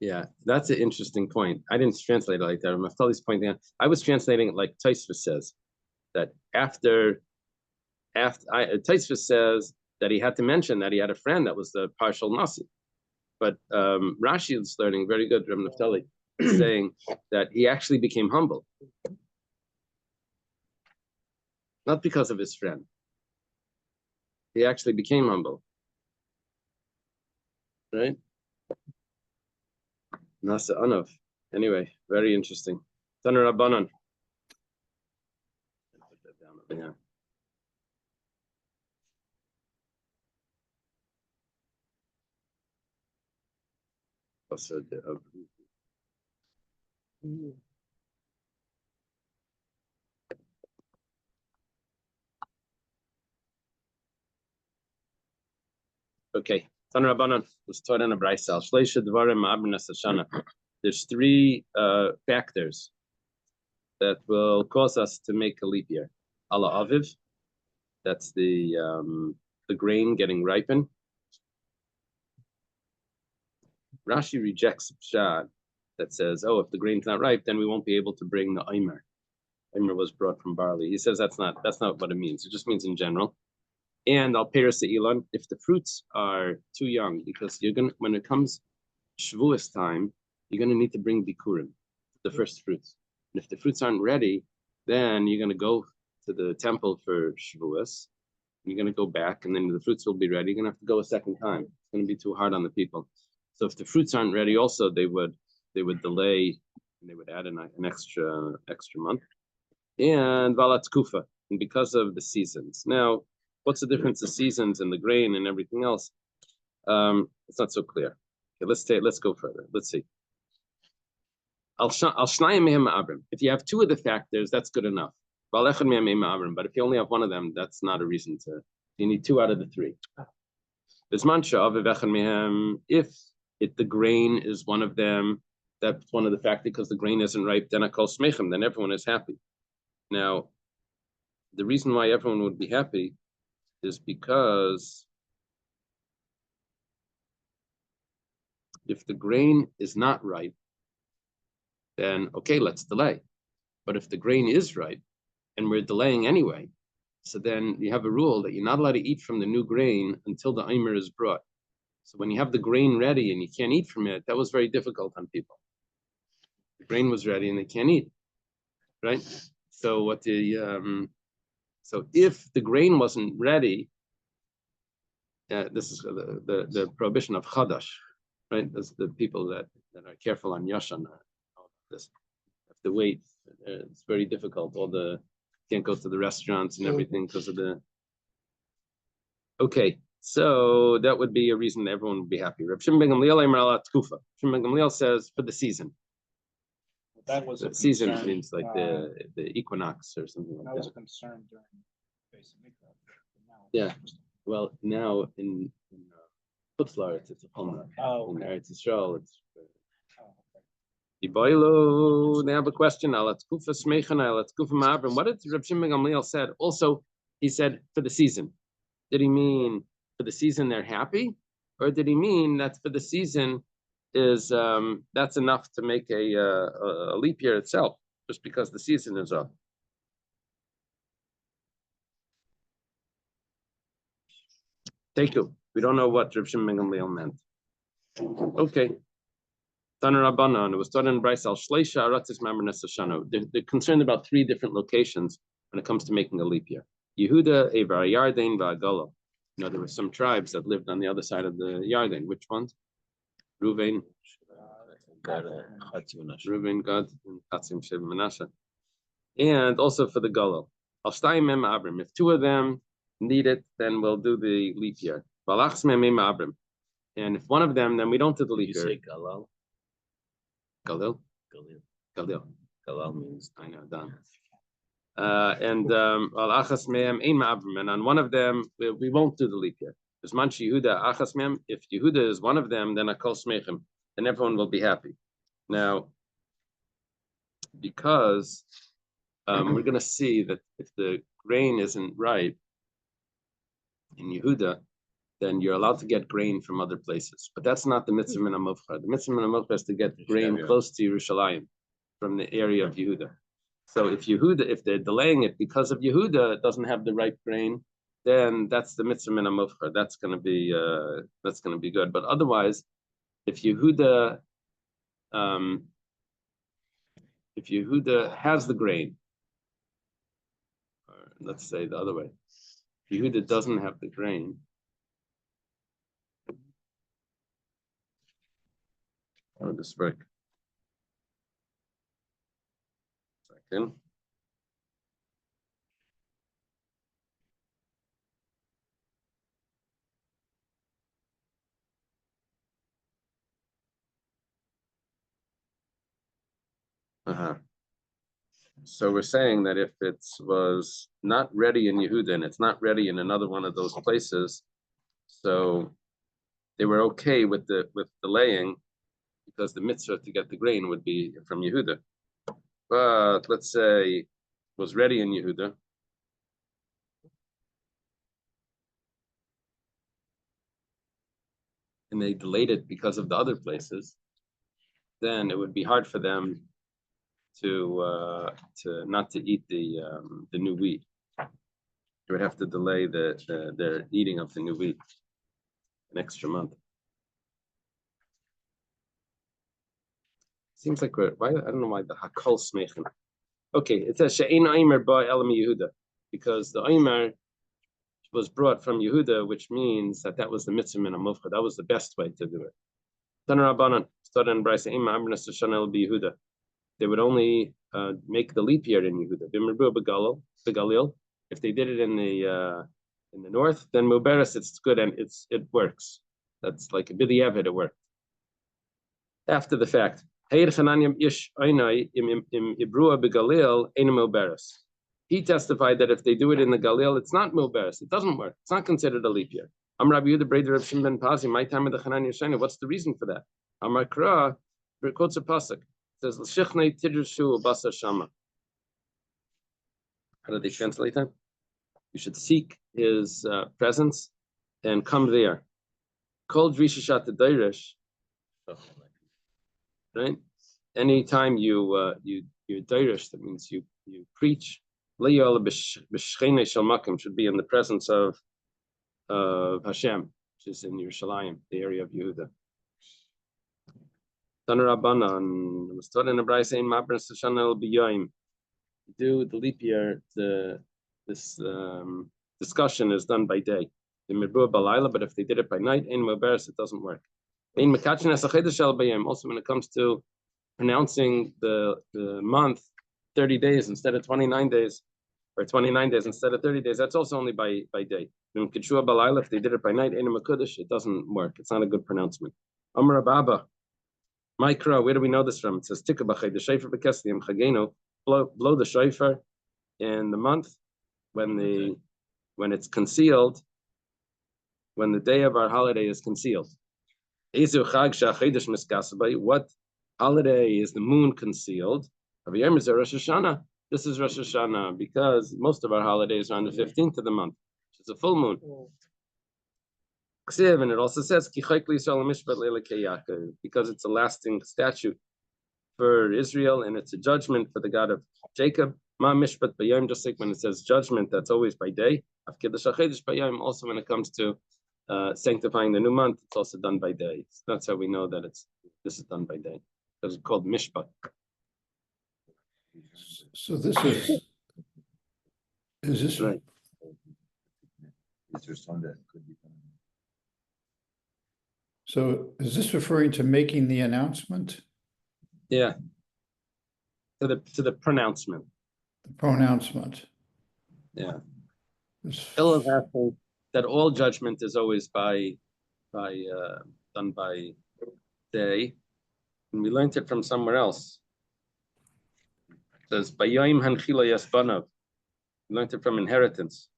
Yeah, that's an interesting point. I didn't translate it like that. Naftali's pointing out. I was translating it like Taisva says, that Taisva says that he had to mention that he had a friend that was the partial Nasi. But Rashi is learning very good, Rabban Naftali, saying that he actually became humble. Not because of his friend. He actually became humble. Right? Nasa Anav. Anyway, very interesting. Taner Rabbanan. Put that down over here. Also, okay. Taner Rabbanan was taught in a Braisa. Shleisha Dvarim Ma'abernas Hashana. There's three factors that will cause us to make a leap year. Ala Aviv, that's the grain getting ripened. Rashi rejects Pshad that says, oh, if the grain's not ripe, then we won't be able to bring the Eimer. Eimer was brought from barley. He says that's not what it means. It just means in general. And Al Peres Elon, if the fruits are too young, because when it comes Shavuos time, you're gonna need to bring Bikurim, the first fruits. And if the fruits aren't ready, then you're gonna go to the temple for Shavuos. You're gonna go back, and then the fruits will be ready. You're gonna have to go a second time. It's gonna be too hard on the people. So if the fruits aren't ready, also they would delay, and they would add an extra month. And Valat Kufa, and because of the seasons. Now, what's the difference of seasons and the grain and everything else? It's not so clear. Okay, let's go further. Let's see. If you have two of the factors, that's good enough. But if you only have one of them, that's not a reason to. You need two out of the three. If the grain is one of them, that's one of the factors, because the grain isn't ripe, then everyone is happy. Now, the reason why everyone would be happy is because if the grain is not ripe, then okay, let's delay. But if the grain is ripe and we're delaying anyway, so then you have a rule that you're not allowed to eat from the new grain until the Eimer is brought. So when you have the grain ready and you can't eat from it, that was very difficult on people. The grain was ready and they can't eat, right? So so if the grain wasn't ready, this is the prohibition of chadash, right? That's the people that are careful on Yashan. This have to wait. It's very difficult. Can't go to the restaurants and everything because of the. Okay, so that would be a reason everyone would be happy. Reb Shimon ben Gamliel says for the season. That was The season concern, means like the equinox or something like that was that. a concern during basic mikvah. Yeah. Well, now in Chutz La'aretz, it's a Palmer. Oh, In okay. Eretz Yisrael, it's. Oh, okay. Iboilo, they have a question. What did Reb Shimon ben Gamliel said? Also, he said for the season. Did he mean for the season they're happy, or did he mean that for the season is that's enough to make a leap year itself? just because the season is up. Take you. We don't know what Reb Shimon ben Gamliel meant. Okay. Taner Rabbanan, it was done in Bryce al Shleisha Aratis Mamrenes Shano. They're concerned about 3 different locations when it comes to making a leap year. Yehuda, Evar Yarden, Va'agala. You know, there were some tribes that lived on the other side of the Yarden. Which ones? Reuven, Gad, and Chatzim Shev Menashe. And also for the Galil. Al Shtayim Mem Abram. If 2 of them need it, then we'll do the leap year. Balachs Mem Abram. And if 1 of them, then we don't do the leap year. You say Galal? Galil? Galil. Galil. Galal means I know, done. And Achas Me'em Ein Ma'abrim. And on 1 of them, we won't do the leap year. There's Manchi Yehuda, Achas Me'em. If Yehuda is 1 of them, then Akol Smechem. Then everyone will be happy. Now, because we're going to see that if the grain isn't ripe in Yehuda, then you're allowed to get grain from other places. But that's not the mitzvah min hamuvchar. The mitzvah min hamuvchar is to get grain close to Yerushalayim from the area of Yehuda. So if they're delaying it because of Yehuda, it doesn't have the ripe grain, then that's the mitzvah min hamuvchar. That's going to be good. But otherwise, if Yehuda has the grain, or let's say the other way, if Yehuda doesn't have the grain, how would this work? Second. So we're saying that if it was not ready in Yehuda and it's not ready in another one of those places, so they were okay with delaying because the mitzvah to get the grain would be from Yehuda. But let's say it was ready in Yehuda, and they delayed it because of the other places, then it would be hard for them to not to eat the new wheat. They would have to delay their eating of the new wheat an extra month. Seems like why I don't know why the Hakol Smechem. Okay, it says She'ein Omer ba Elam Yehuda, because the Omer was brought from Yehuda, which means that was the mitzvah min hamuvchar. That was the best way to do it. Taner Rabbanan started in Bryce Amrnas Shana Yehuda. They would only make the leap year in Yehuda. If they did it in the north, then Muberes it's good and it works. That's like a b'diavad, it worked. After the fact, he testified that if they do it in the Galil, it's not Muberes. It doesn't work. It's not considered a leap year. Amar Rabbi Yehuda Breder of Shimon ben Pazi. My time of the Chananya Shana. What's the reason for that? Amar Kra quotes a pasuk. Says l'shichnei tidrshu basa shama. How do they translate that? You should seek his presence and come there. Kol drishishat deirish. Right. Anytime you deirish, that means you preach. Le'yol b'shchenei shel makom should be in the presence of Hashem, which is in Yerushalayim, the area of Yehuda. Taner Rabbanan was taught in the Bryce in Mabras Shana B'Yoim. Do the leap year. This discussion is done by day. The Mirbua Balayla, but if they did it by night, in Muberes it doesn't work. Also, when it comes to pronouncing the month 30 days instead of 29 days, or 29 days instead of 30 days, that's also only by day. If they did it by night, in Makudish, it doesn't work. It's not a good pronouncement. Amar Ababa. Mikra, where do we know this from? It says Tikabachay, the Shofar Bekesliam Chageno, blow the shofar in the month when it's concealed, when the day of our holiday is concealed. What holiday is the moon concealed? This is Rosh Hashanah, because most of our holidays are on the 15th of the month, which is a full moon. And it also says because it's a lasting statute for Israel, and it's a judgment for the God of Jacob. Ma mishpat b'yom, just like when it says judgment, that's always by day. Also, when it comes to sanctifying the new month, it's also done by day. So that's how we know that this is done by day, because it's called mishpat. So this is this Right. Easter Sunday could be. so is this referring to making the announcement, Yeah. To the pronouncement. the pronouncement? Yeah. This- Hill is asking that all judgment is always done by day, and we learned it from somewhere else. It says Bayayim Hanchila Yasbanav. We learned it from inheritance.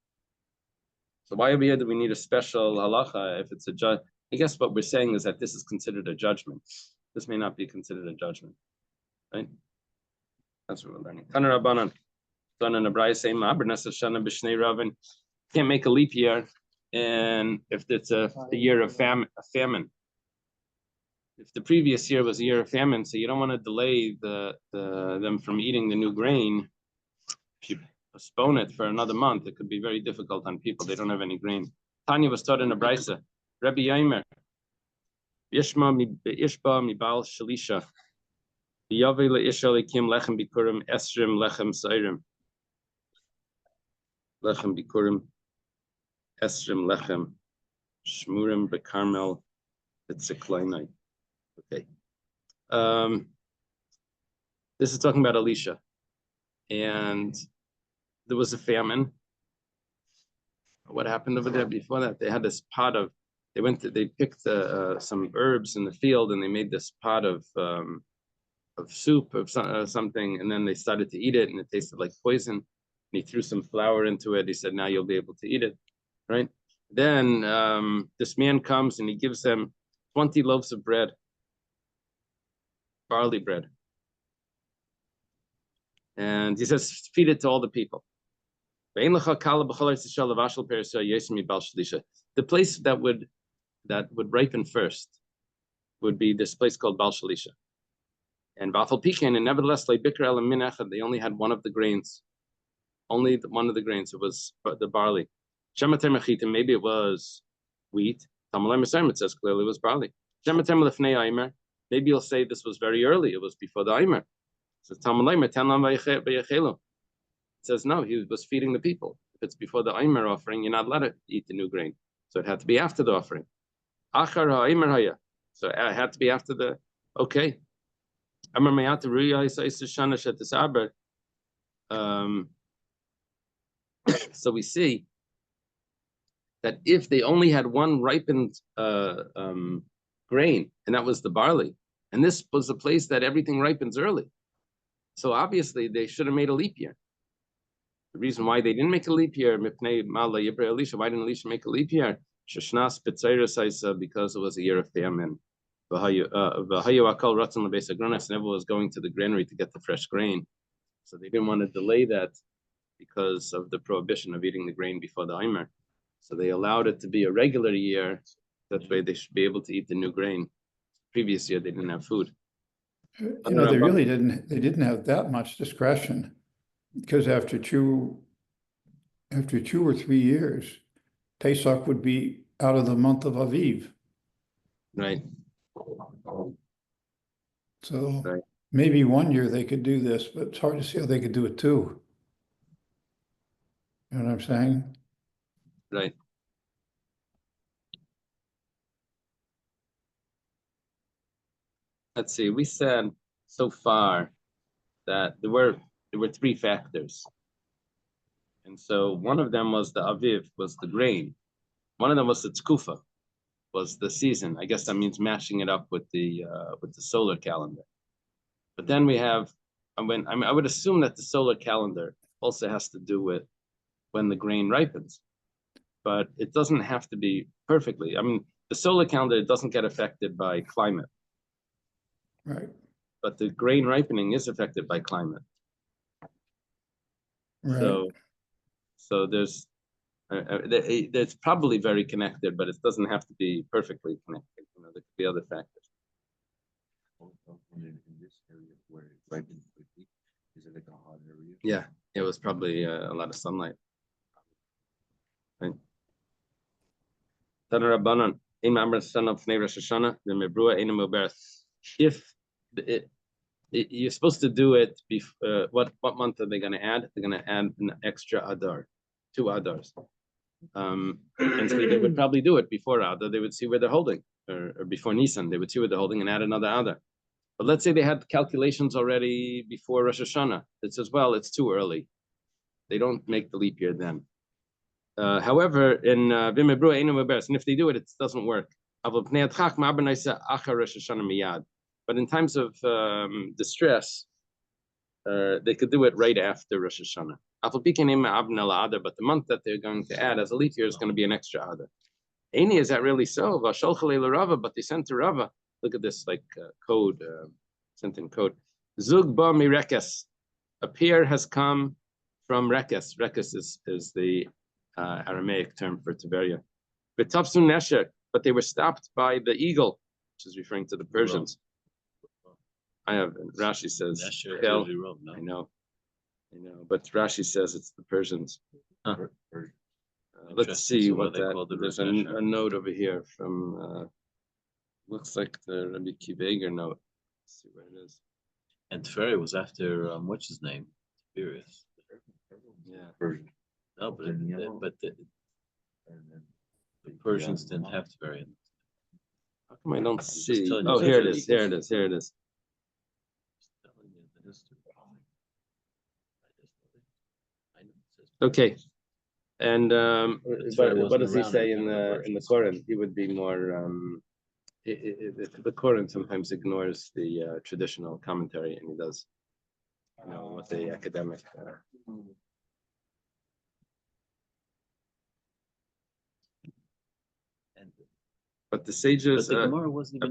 So why over here do we need a special halacha if it's a judge? I guess what we're saying is that this is considered a judgment. This may not be considered a judgment, right? That's what we're learning. Taner Rabbanan, Taner Nebraya say Ma'abernas Shana B'Shnei Ravin. Can't make a leap year, and if it's a year of famine. If the previous year was a year of famine, so you don't want to delay them from eating the new grain. If you postpone it for another month, it could be very difficult on people. They don't have any grain. Tanya was taught in a brisa. Rabbi Yaimer, Ishba mibal shalisha, Yavi leisha lekim lechem bikurim esrim lechem sairim, lechem bikurim esrim lechem shmurim bekarmel etziklainai. Okay. This is talking about Elisha, and there was a famine. What happened over there before that? They had this pot of. They picked some herbs in the field, and they made this pot of soup of something, and then they started to eat it, and it tasted like poison. And he threw some flour into it. He said, "Now you'll be able to eat it." Right? Then this man comes and he gives them 20 loaves of bread, barley bread, and he says, "Feed it to all the people." The place that would ripen first would be this place called Bal Shalisha. And Bafal Pekin, and nevertheless, they only had one of the grains. Only one of the grains. It was the barley. Maybe it was wheat. It says clearly it was barley. Maybe you'll say this was very early. It was before the Aimer. It says no, he was feeding the people. If it's before the Aimer offering, you're not allowed to eat the new grain. So it had to be after the offering. So it had to be after the, okay. So we see that if they only had one ripened grain, and that was the barley, and this was a place that everything ripens early, so obviously they should have made a leap year. The reason why they didn't make a leap year, why didn't Elisha make a leap year? Because it was a year of famine. Everyone was going to the granary to get the fresh grain. So they didn't want to delay that because of the prohibition of eating the grain before the Aimer. So they allowed it to be a regular year. That way they should be able to eat the new grain. Previous year they didn't have food. They really didn't have that much discretion, because after 2 or 3 years, Pesach would be out of the month of Aviv. Right. So Right. maybe 1 year they could do this, but it's hard to see how they could do it 2. You know what I'm saying? Right. Let's see. We said so far that there were 3 factors, and so one of them was the Aviv, was the grain. One of them was the Tkufa, was the season. I guess that means matching it up with the solar calendar. But then we have, I would assume that the solar calendar also has to do with when the grain ripens, but it doesn't have to be perfectly. I mean, the solar calendar doesn't get affected by climate. Right. But the grain ripening is affected by climate. Right. So there's, it's probably very connected, but it doesn't have to be perfectly connected. There could be other factors. In this area where it ripened quickly, is it like a hot area? Yeah, it was probably a lot of sunlight. Right. If you're supposed to do it before, what month are they going to add? They're going to add an extra Adar, 2 Adars. And so they would probably do it before Adar. They would see where they're holding, or before Nisan. They would see where they're holding and add another Adar. But let's say they had calculations already before Rosh Hashanah. It says, well, it's too early. They don't make the leap year then. However, in Vimebrua Einu Meberes, and if they do it, it doesn't work. But in times of distress, they could do it right after Rosh Hashanah. But the month that they're going to add as a leap year is going to be an extra Adar. Aini, is that really so? But they sent to Rava. Look at this, like code, sent in code. Zug ba mi rekes. A pair has come from rekes. Rekes is the Aramaic term for Tiberia. V'tafsun nesher, but they were stopped by the eagle, which is referring to the Persians. I have, Rashi says, hell. I know, but Rashi says it's the Persians. Let's see what that, there's a note over here from, looks like the Rabbi Kiveger note. Let's see where it is. And Teferi was after, what's his name? Tiberius. Yeah. Persian. No, but the Persians didn't have Tiberius. How come I don't see? telling you, Oh, here it it's is. Here it is. Here it is. Okay. And what does he say in the Quran? He would be more. The Quran sometimes ignores the traditional commentary, and he does, what the academic. But the sages, a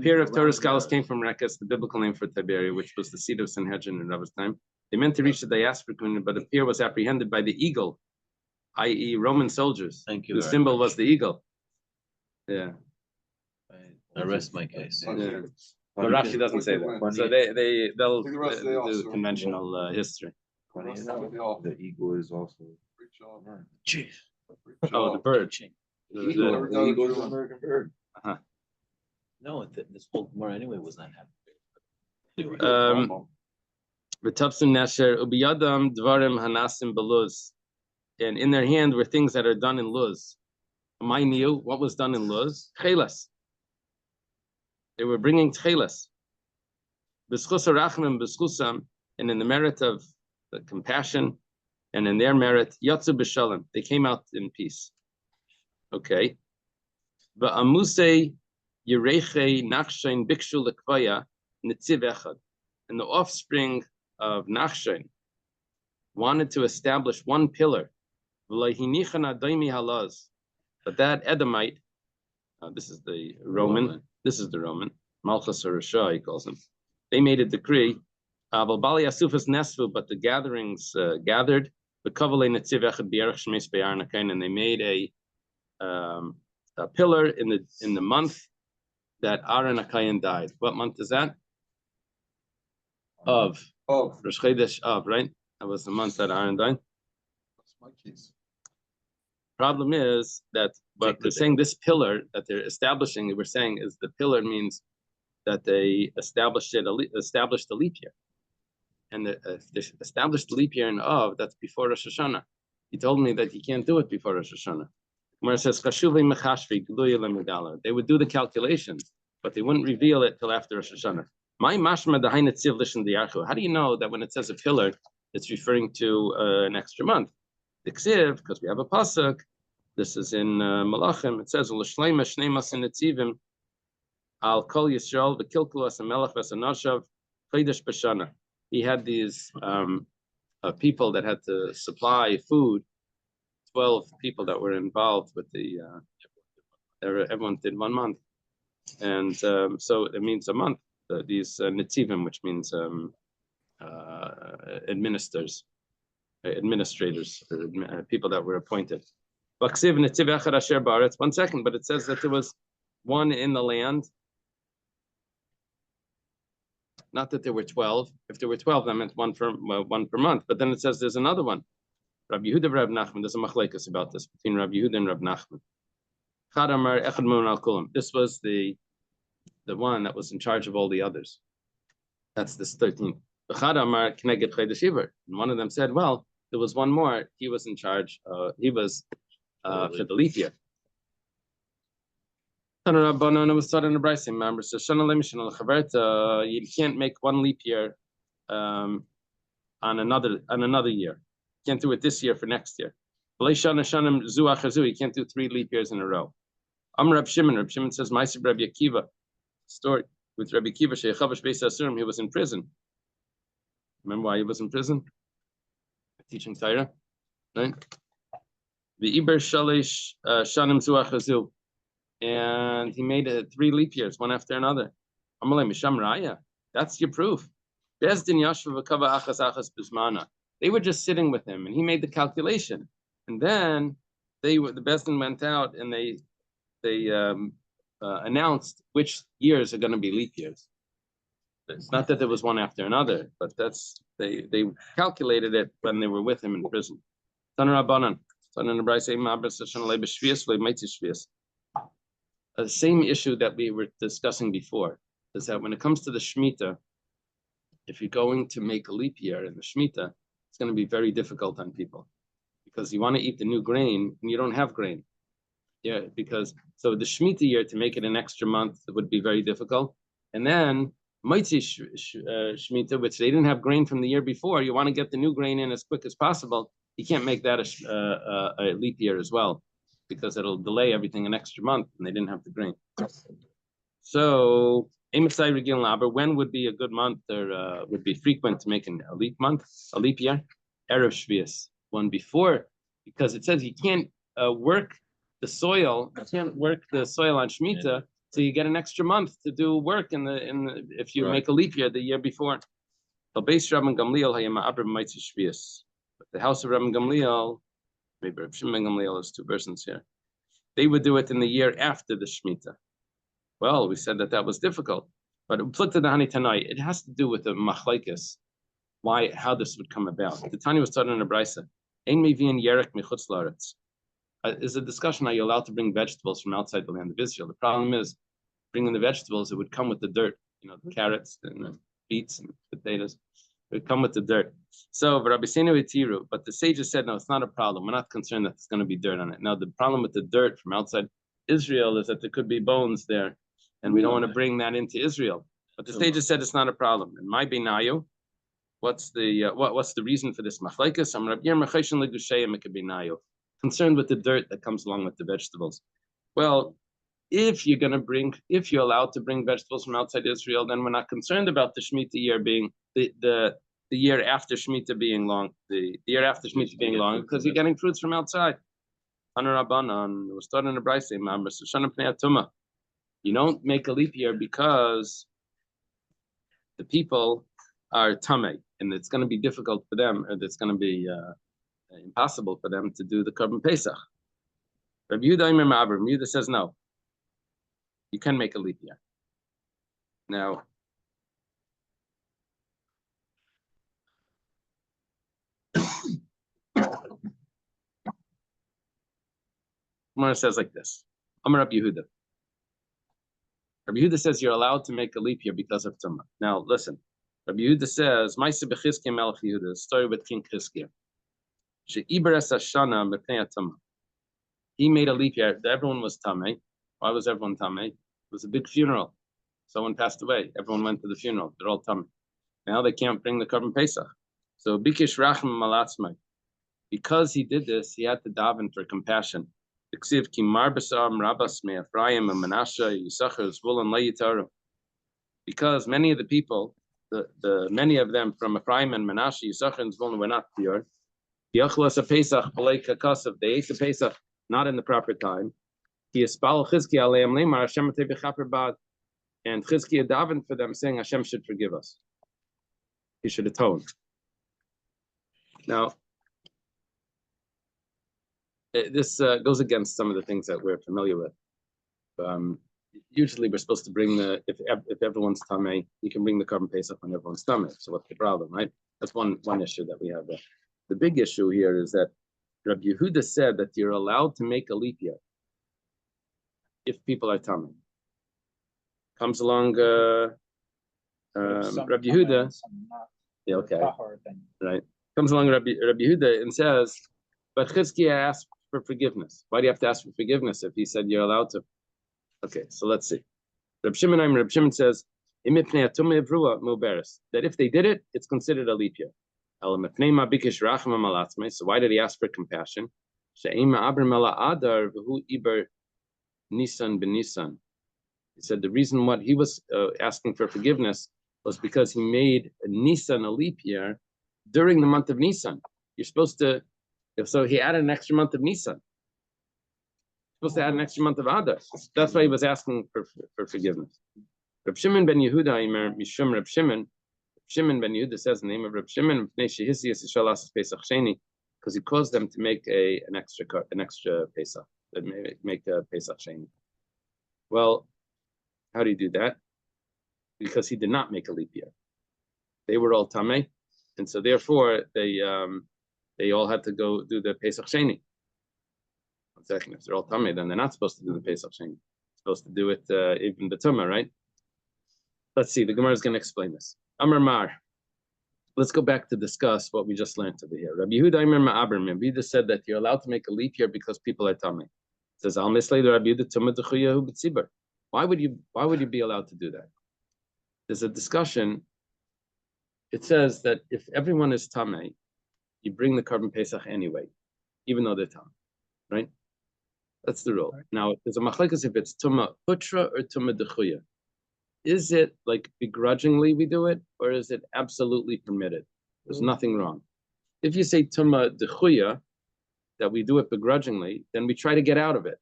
pair of Torah scholars came from Rekes, the biblical name for Tiberia, which was the seat of Sanhedrin in Rava's time. They meant to reach the diaspora community, but a pair was apprehended by the eagle, i.e. Roman soldiers. Thank you. The symbol was the eagle. Yeah. I rest my case. Yeah. But Rashi doesn't say that. So they'll do conventional history. The eagle is also. Jeez. Oh, the bird. The eagle is an American bird. No, this whole Gemara anyway was not happening. And in their hand were things that are done in Luz. What was done in Luz? Chelas. They were bringing Chelas. And in the merit of the compassion, and in their merit, Yatsu b'shalom, they came out in peace. Okay. But Amuse Yereche Nachshain Bikshu Lekvaya Nitziv Echad. And the offspring of Nachshain wanted to establish one pillar. But that Edomite, this is the Roman, Malchus or Rasha, he calls him. They made a decree, but the gatherings gathered, and they made a pillar in the month that Aaron Akayan died. What month is that? Of Rosh Chodesh Av, right? That was the month that Aaron died. That's my case. Problem is that, but they're saying this pillar that they're establishing, we're saying is the pillar means that they established the leap year. And if they established the leap year in Av, that's before Rosh Hashanah. He told me that he can't do it before Rosh Hashanah. Where it says, they would do the calculations, but they wouldn't reveal it till after Rosh Hashanah. How do you know that when it says a pillar, it's referring to an extra month? The Ksiv, because we have a pasuk, this is in Malachim, it says, Al Kol Yisrael, V'Kilkulas Melech V'Sanashav, Chodesh B'Shana. He had these people that had to supply food, 12 people that were involved with the, everyone did 1 month. And so it means a month, these Nitzivim, which means administrators, people that were appointed. 1 second, but it says that there was one in the land. Not that there were 12. If there were 12, that meant one per month. But then it says there's another one. Rabbi Yehuda and Rabbi Nachman. There's a machlekes about this between Rabbi Yehuda and Rabbi Nachman. Chad Amar Echad Mun Al Kulam. This was the one that was in charge of all the others. That's this 13th. Chad Amar Kneged Chodesh Iver. And one of them said, well, there was one more. He was in charge. He was for the leap year. You can't make one leap year on another year. You can't do it this year for next year. You can't do 3 leap years in a row. Rab Shimon says, Ma'aseh Rabbi Akiva, story with Rabbi Akiva, he was in prison. Remember why he was in prison? Teaching Torah, right? The Iber Shalish Shanim Zuachazu. And he made 3 leap years, one after another. That's your proof. They were just sitting with him, and he made the calculation. And then the Bezdin went out and they announced which years are going to be leap years. It's not that there was one after another, but they calculated it when they were with him in prison. The same issue that we were discussing before is that when it comes to the Shemitah, if you're going to make a leap year in the Shemitah, it's going to be very difficult on people because you want to eat the new grain and you don't have grain. Yeah, so the Shemitah year, to make it an extra month, it would be very difficult. And then Moitzi Shemitah, which they didn't have grain from the year before, you want to get the new grain in as quick as possible. You can't make that a leap year as well, because it'll delay everything an extra month, and they didn't have the grain. So, when would be a good month, or would be frequent to make a leap year? Erev Shvius, one before, because it says you can't work the soil. You can't work the soil on Shemitah, so you get an extra month to do work if you make a leap year the year before. The house of Rabban Gamliel. Maybe Rav Shimon Gamliel has 2 persons here. They would do it in the year after the Shemitah. Well, we said that was difficult, but it has to do with the machlekes, how this would come about. The Tanya was taught in a brisa. Is a discussion: are you allowed to bring vegetables from outside the land of Israel? The problem is, bringing the vegetables, it would come with the dirt. The carrots and the beets and potatoes. It would come with the dirt. So, but the sages said, no, it's not a problem. We're not concerned that there's going to be dirt on it. Now, the problem with the dirt from outside Israel is that there could be bones there, and we don't want to bring that into Israel. But the sages said it's not a problem. And my binayu, what's the reason for this machlekes? Concerned with the dirt that comes along with the vegetables. Well, if you're allowed to bring vegetables from outside Israel, then we're not concerned about the Shemitah year being the year after Shemitah being long, the year after Shemitah being long, because you're getting fruits from outside. You don't make a leap year because the people are tamei, and it's going to be difficult for them, or it's going to be impossible for them to do the Korban Pesach. Rabbi Yehuda says no. You can make a leap year. Now, Gemara says like this: Amar Rabbi Yehuda. Rabbi Yehuda says you're allowed to make a leap year because of Tumah. Now, listen. Rabbi Yehuda says, Ma'aseh b'Chizkiya Melech Yehuda, story with King Chizkiya. She'iberes hashana mepnei Tumah. He made a leap year. Everyone was tamei. Why was everyone tamei? It was a big funeral. Someone passed away. Everyone went to the funeral. They're all tamei. Now they can't bring the Korban Pesach. So bikish rachem malatzmai. Because he did this, he had to daven for compassion. Because many of the people, many of them from Ephraim and Menashe, Yisachar and Zvulun were not pure. They ate the Pesach not in the proper time. And Chizkiya davened for them, saying Hashem should forgive us. He should atone. Now, this goes against some of the things that we're familiar with. usually we're supposed to bring if everyone's tamei, you can bring the carbon pesach when everyone's tamei. So what's the problem, right? That's one issue that we have there. The big issue here is that Rabbi Yehuda said that you're allowed to make a leap year if people are tamei. Comes along Rabbi Yehuda. Yeah, okay. Right. Comes along Rabbi Yehuda and says, but Chizkiah asked for forgiveness. Why do you have to ask for forgiveness if he said you're allowed to? Okay, so let's see. Reb Shimon says, that if they did it, it's considered a leap year. So why did he ask for compassion? He said the reason what he was asking for forgiveness was because he made Nisan a leap year during the month of Nisan. You're supposed to, so he added an extra month of Nisan. Supposed to add an extra month of Adar. That's why he was asking for forgiveness. Reb Shimon ben Yehuda, Mishum Reb Shimon ben Yehuda says the name of Reb Shimon because he caused them to make an extra Pesach, make a Pesach Sheni. Well, how do you do that? Because he did not make a leap year. They were all Tameh, and so therefore they all had to go do the Pesach Sheni. 1 second, if they're all Tameh, then they're not supposed to do the Pesach Sheni. They're supposed to do it even the Tumah, right? Let's see, the Gemara is going to explain this. Amar Mar. Let's go back to discuss what we just learned over here. Rabbi Yehuda Imer Ma'abrim. Rabbi Yehuda said that you're allowed to make a leap year because people are Tameh. It says, Al Mislei Rabbi Yehuda Tumah D'chuyahu B'tzibur. Why would you be allowed to do that? There's a discussion. It says that if everyone is Tameh, you bring the carbon Pesach anyway, even though they're Tameh, right? That's the rule. Right. Now, there's a machlekes if it's Tumah Hutra or Tumah D'chuya. Is it like begrudgingly we do it, or is it absolutely permitted? There's nothing wrong. If you say Tumah D'chuya, that we do it begrudgingly, then we try to get out of it.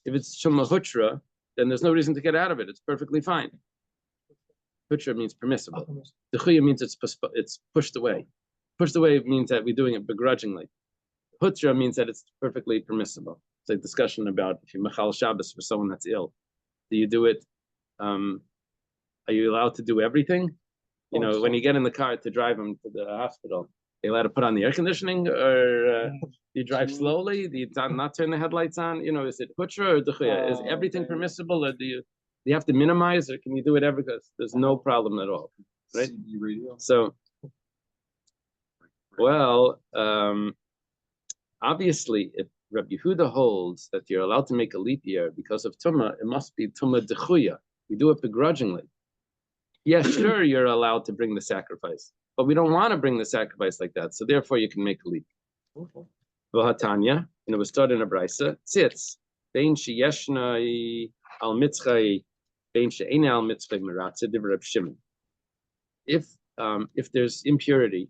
If it's Tumah Hutra, then there's no reason to get out of it. It's perfectly fine. Hutra means permissible. D'chuya means it's pushed away. Pushed away means that we're doing it begrudgingly. Hutra means that it's perfectly permissible. It's a discussion about if you machal Shabbos for someone that's ill. Do you do it? Are you allowed to do everything? You know, when you get in the car to drive them to the hospital, are you allowed to put on the air conditioning, or you drive slowly? Do you not turn the headlights on? You know, is it hutra or duchya? Is everything permissible, or do you have to minimize, or can you do it ever? Because there's no problem at all, right? So, well, obviously, if Rabbi Yehuda holds that you're allowed to make a leap year because of tumah, it must be tumah dechuya. We do it begrudgingly. Yeah, sure, you're allowed to bring the sacrifice, but we don't want to bring the sacrifice like that. So therefore, you can make a leap. V'hatanya, and it was taught in a brisa. Tzitz bein sheyeshna al mitzchay bein she'ena al mitzchay meratze divrei Reb Shimon. If there's impurity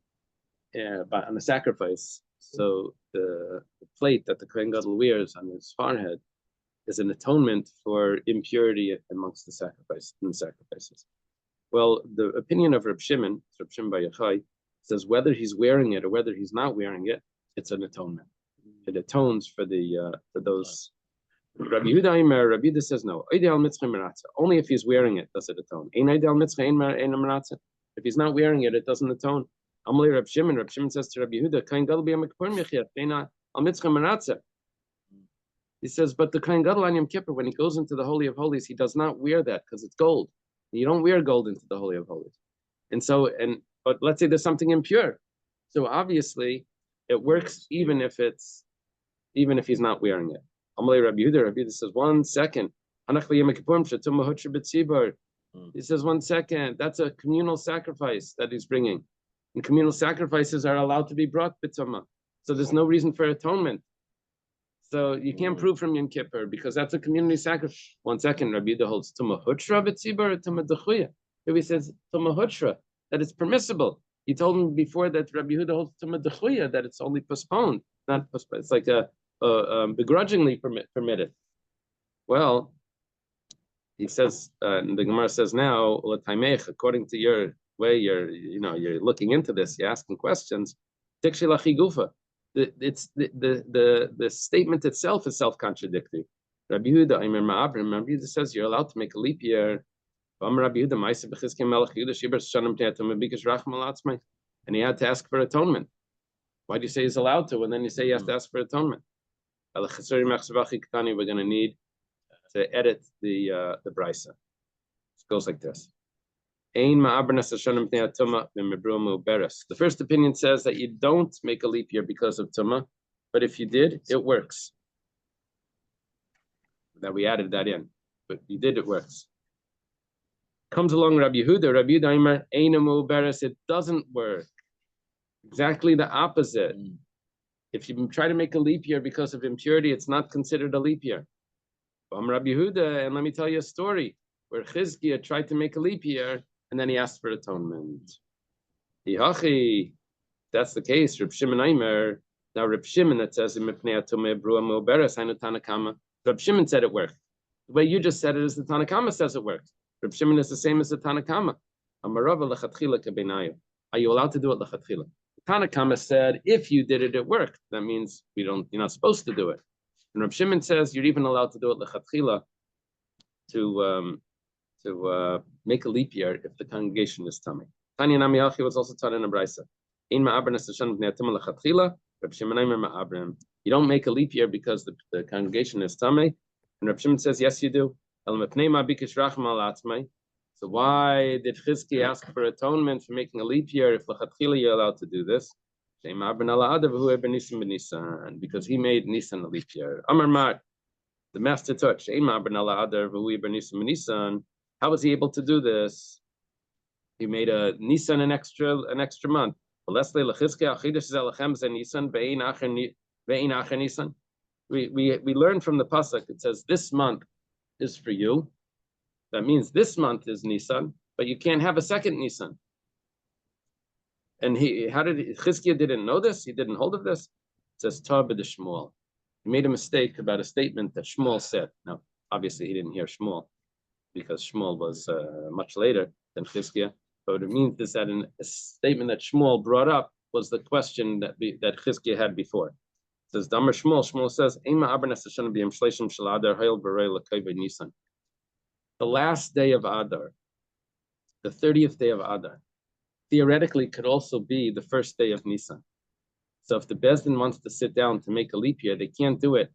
on the sacrifice, so the plate that the Kohen Gadol wears on his forehead is an atonement for impurity amongst the sacrifices. Well, the opinion of Reb Shimon Bar Yochai, says whether he's wearing it or whether he's not wearing it, it's an atonement. It atones for those. Rabbi Yehuda says no. Only if he's wearing it does it atone. If he's not wearing it, it doesn't atone. Reb Shimon says to Rabbi Yehuda, he says, but the Kohen Gadol on Yom Kippur, when he goes into the Holy of Holies, he does not wear that because it's gold. You don't wear gold into the Holy of Holies. But let's say there's something impure. So obviously it works even if he's not wearing it. Rabbi Yehuda says, 1 second. He says, 1 second, that's a communal sacrifice that he's bringing. And communal sacrifices are allowed to be brought b'tumah. So there's no reason for atonement. So you can't prove from Yom Kippur because that's a community sacrifice. 1 second, Rabbi Yehuda holds Tumah Hutra b'tzibur or Tumah Dechuya. Here he says Tumah Hutra, that it's permissible. He told him before that Rabbi Yehuda holds Tumah Dechuya, that it's only postponed, not postponed. It's like a begrudgingly permitted. Well, he says, the Gemara says now, according to your way, you're looking into this, you're asking questions. It's the statement itself is self-contradictory. Rabbi Yehuda, Aimer Ma'abrim, Rabbi Yehuda says you're allowed to make a leap year. And he had to ask for atonement. Why do you say he's allowed to, and then you say he has to ask for atonement? We're going to need to edit the brisa. It goes like this. The first opinion says that you don't make a leap year because of tumah, but if you did, it works. That we added that in, but you did, it works. Comes along Rabbi Yehuda. Rabbi Yehuda Aimer Einamu Beres. It doesn't work. Exactly the opposite. If you try to make a leap year because of impurity, it's not considered a leap year. I'm Rabbi Yehuda, and let me tell you a story where Chizkiah tried to make a leap year, and then he asked for atonement. Hihachi, that's the case. Reb Shimon Aimer. Now Reb Shimon, that says Mipnei Atumei Brua Beres Hainu Tanakama. Reb Shimon said it worked. The way you just said it is the Tanakama says it works. Reb Shimon is the same as the Tanakama. Are you allowed to do it lechatchila? The Tanakama said if you did it, it worked. That means you're not supposed to do it. And Reb Shimon says you're even allowed to do it lechatchila to make a leap year if the congregation is tummy. Tanya Namiyachi was also taught in a brisa. You don't make a leap year because the congregation is tummy. And Reb Shimon says yes, you do. So why did Chizki ask for atonement for making a leap year if lechatchila you're allowed to do this? Because he made Nisan a leap year. Amar Mar, the master touch. How was he able to do this? He made a Nisan an extra month. We learn from the pasuk. It says this month is for you. That means this month is Nisan, but you can't have a second Nisan. And Chizkiah didn't know this? He didn't hold of this? It says Tabed Shmuel. He made a mistake about a statement that Shmuel said. Now, obviously he didn't hear Shmuel because Shmuel was much later than Chizkiah. But what it means is that a statement that Shmuel brought up was the question that Chizkiah had before. It says Damar Shmuel says, the last day of Adar, the 30th day of Adar, theoretically could also be the first day of Nisan. So if the Bezdin wants to sit down to make a leap year, they can't do it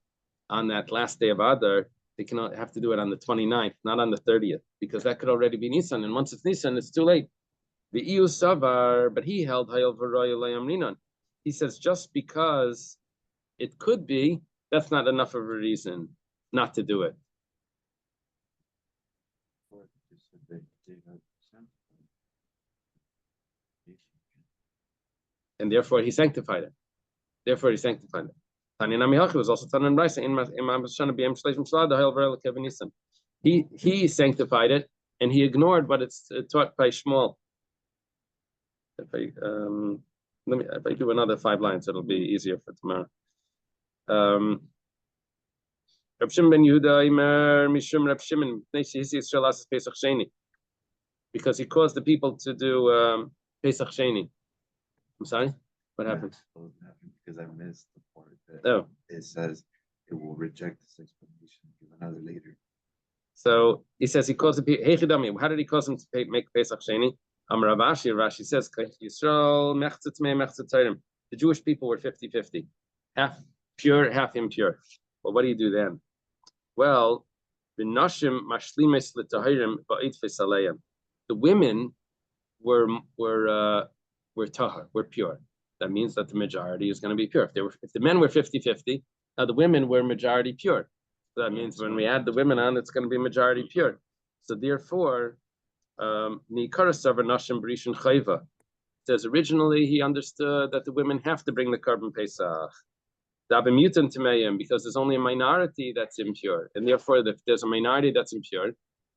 on that last day of Adar. They cannot have to do it on the 29th, not on the 30th, because that could already be Nisan. And once it's Nisan, it's too late. The EU Savar, but he held Hayel V'Roy Layam Ninan. He says just because it could be, that's not enough of a reason not to do it. And therefore he sanctified it. Tanya Namiyachi was also Tanan Raisa in he sanctified it and he ignored what it's taught by Shmuel. If I do another 5 lines, it'll be easier for tomorrow. Reb Shimon ben Yehuda Imer Mishum Reb Shimon Pesach Sheni, because he caused the people to do Pesach Sheni. I'm sorry, what happened? Because I missed the part that it says it will reject this explanation, give another later. So he says he caused the people. How did he cause them to make Pesach Sheni? Rashi says the Jewish people were 50-50, half pure, half impure. Well, what do you do then? Well, the women were tahar, were pure. That means that the majority is going to be pure. If the men were 50-50, now the women were majority pure. So that means when we add the women on, it's going to be majority pure. So therefore, says originally he understood that the women have to bring the carbon pesach. Because there's only a minority that's impure, and therefore if there's a minority that's impure,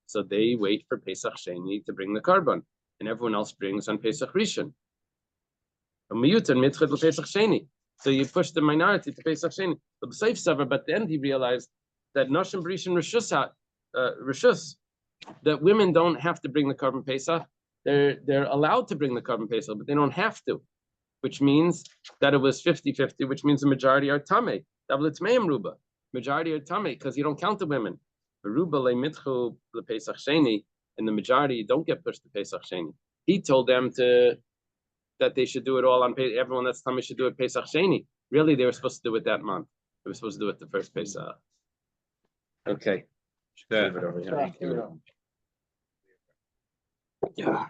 so they wait for Pesach Sheni to bring the carbon, and everyone else brings on Pesach Rishon. So you push the minority to Pesach Sheni. But at the end he realized that Noshim B'Rishon Rishus, that women don't have to bring the carbon Pesach. They're allowed to bring the carbon Pesach, but they don't have to. Which means that it was 50-50, which means the majority are Tameh. Majority are tummy because you don't count the women. And the majority don't get pushed to Pesach Sheni. He told them that they should do it all on Pesach. Everyone that's tummy should do it Pesach Sheni. Really, they were supposed to do it that month. They were supposed to do it the first Pesach. Okay. Yeah. Yeah.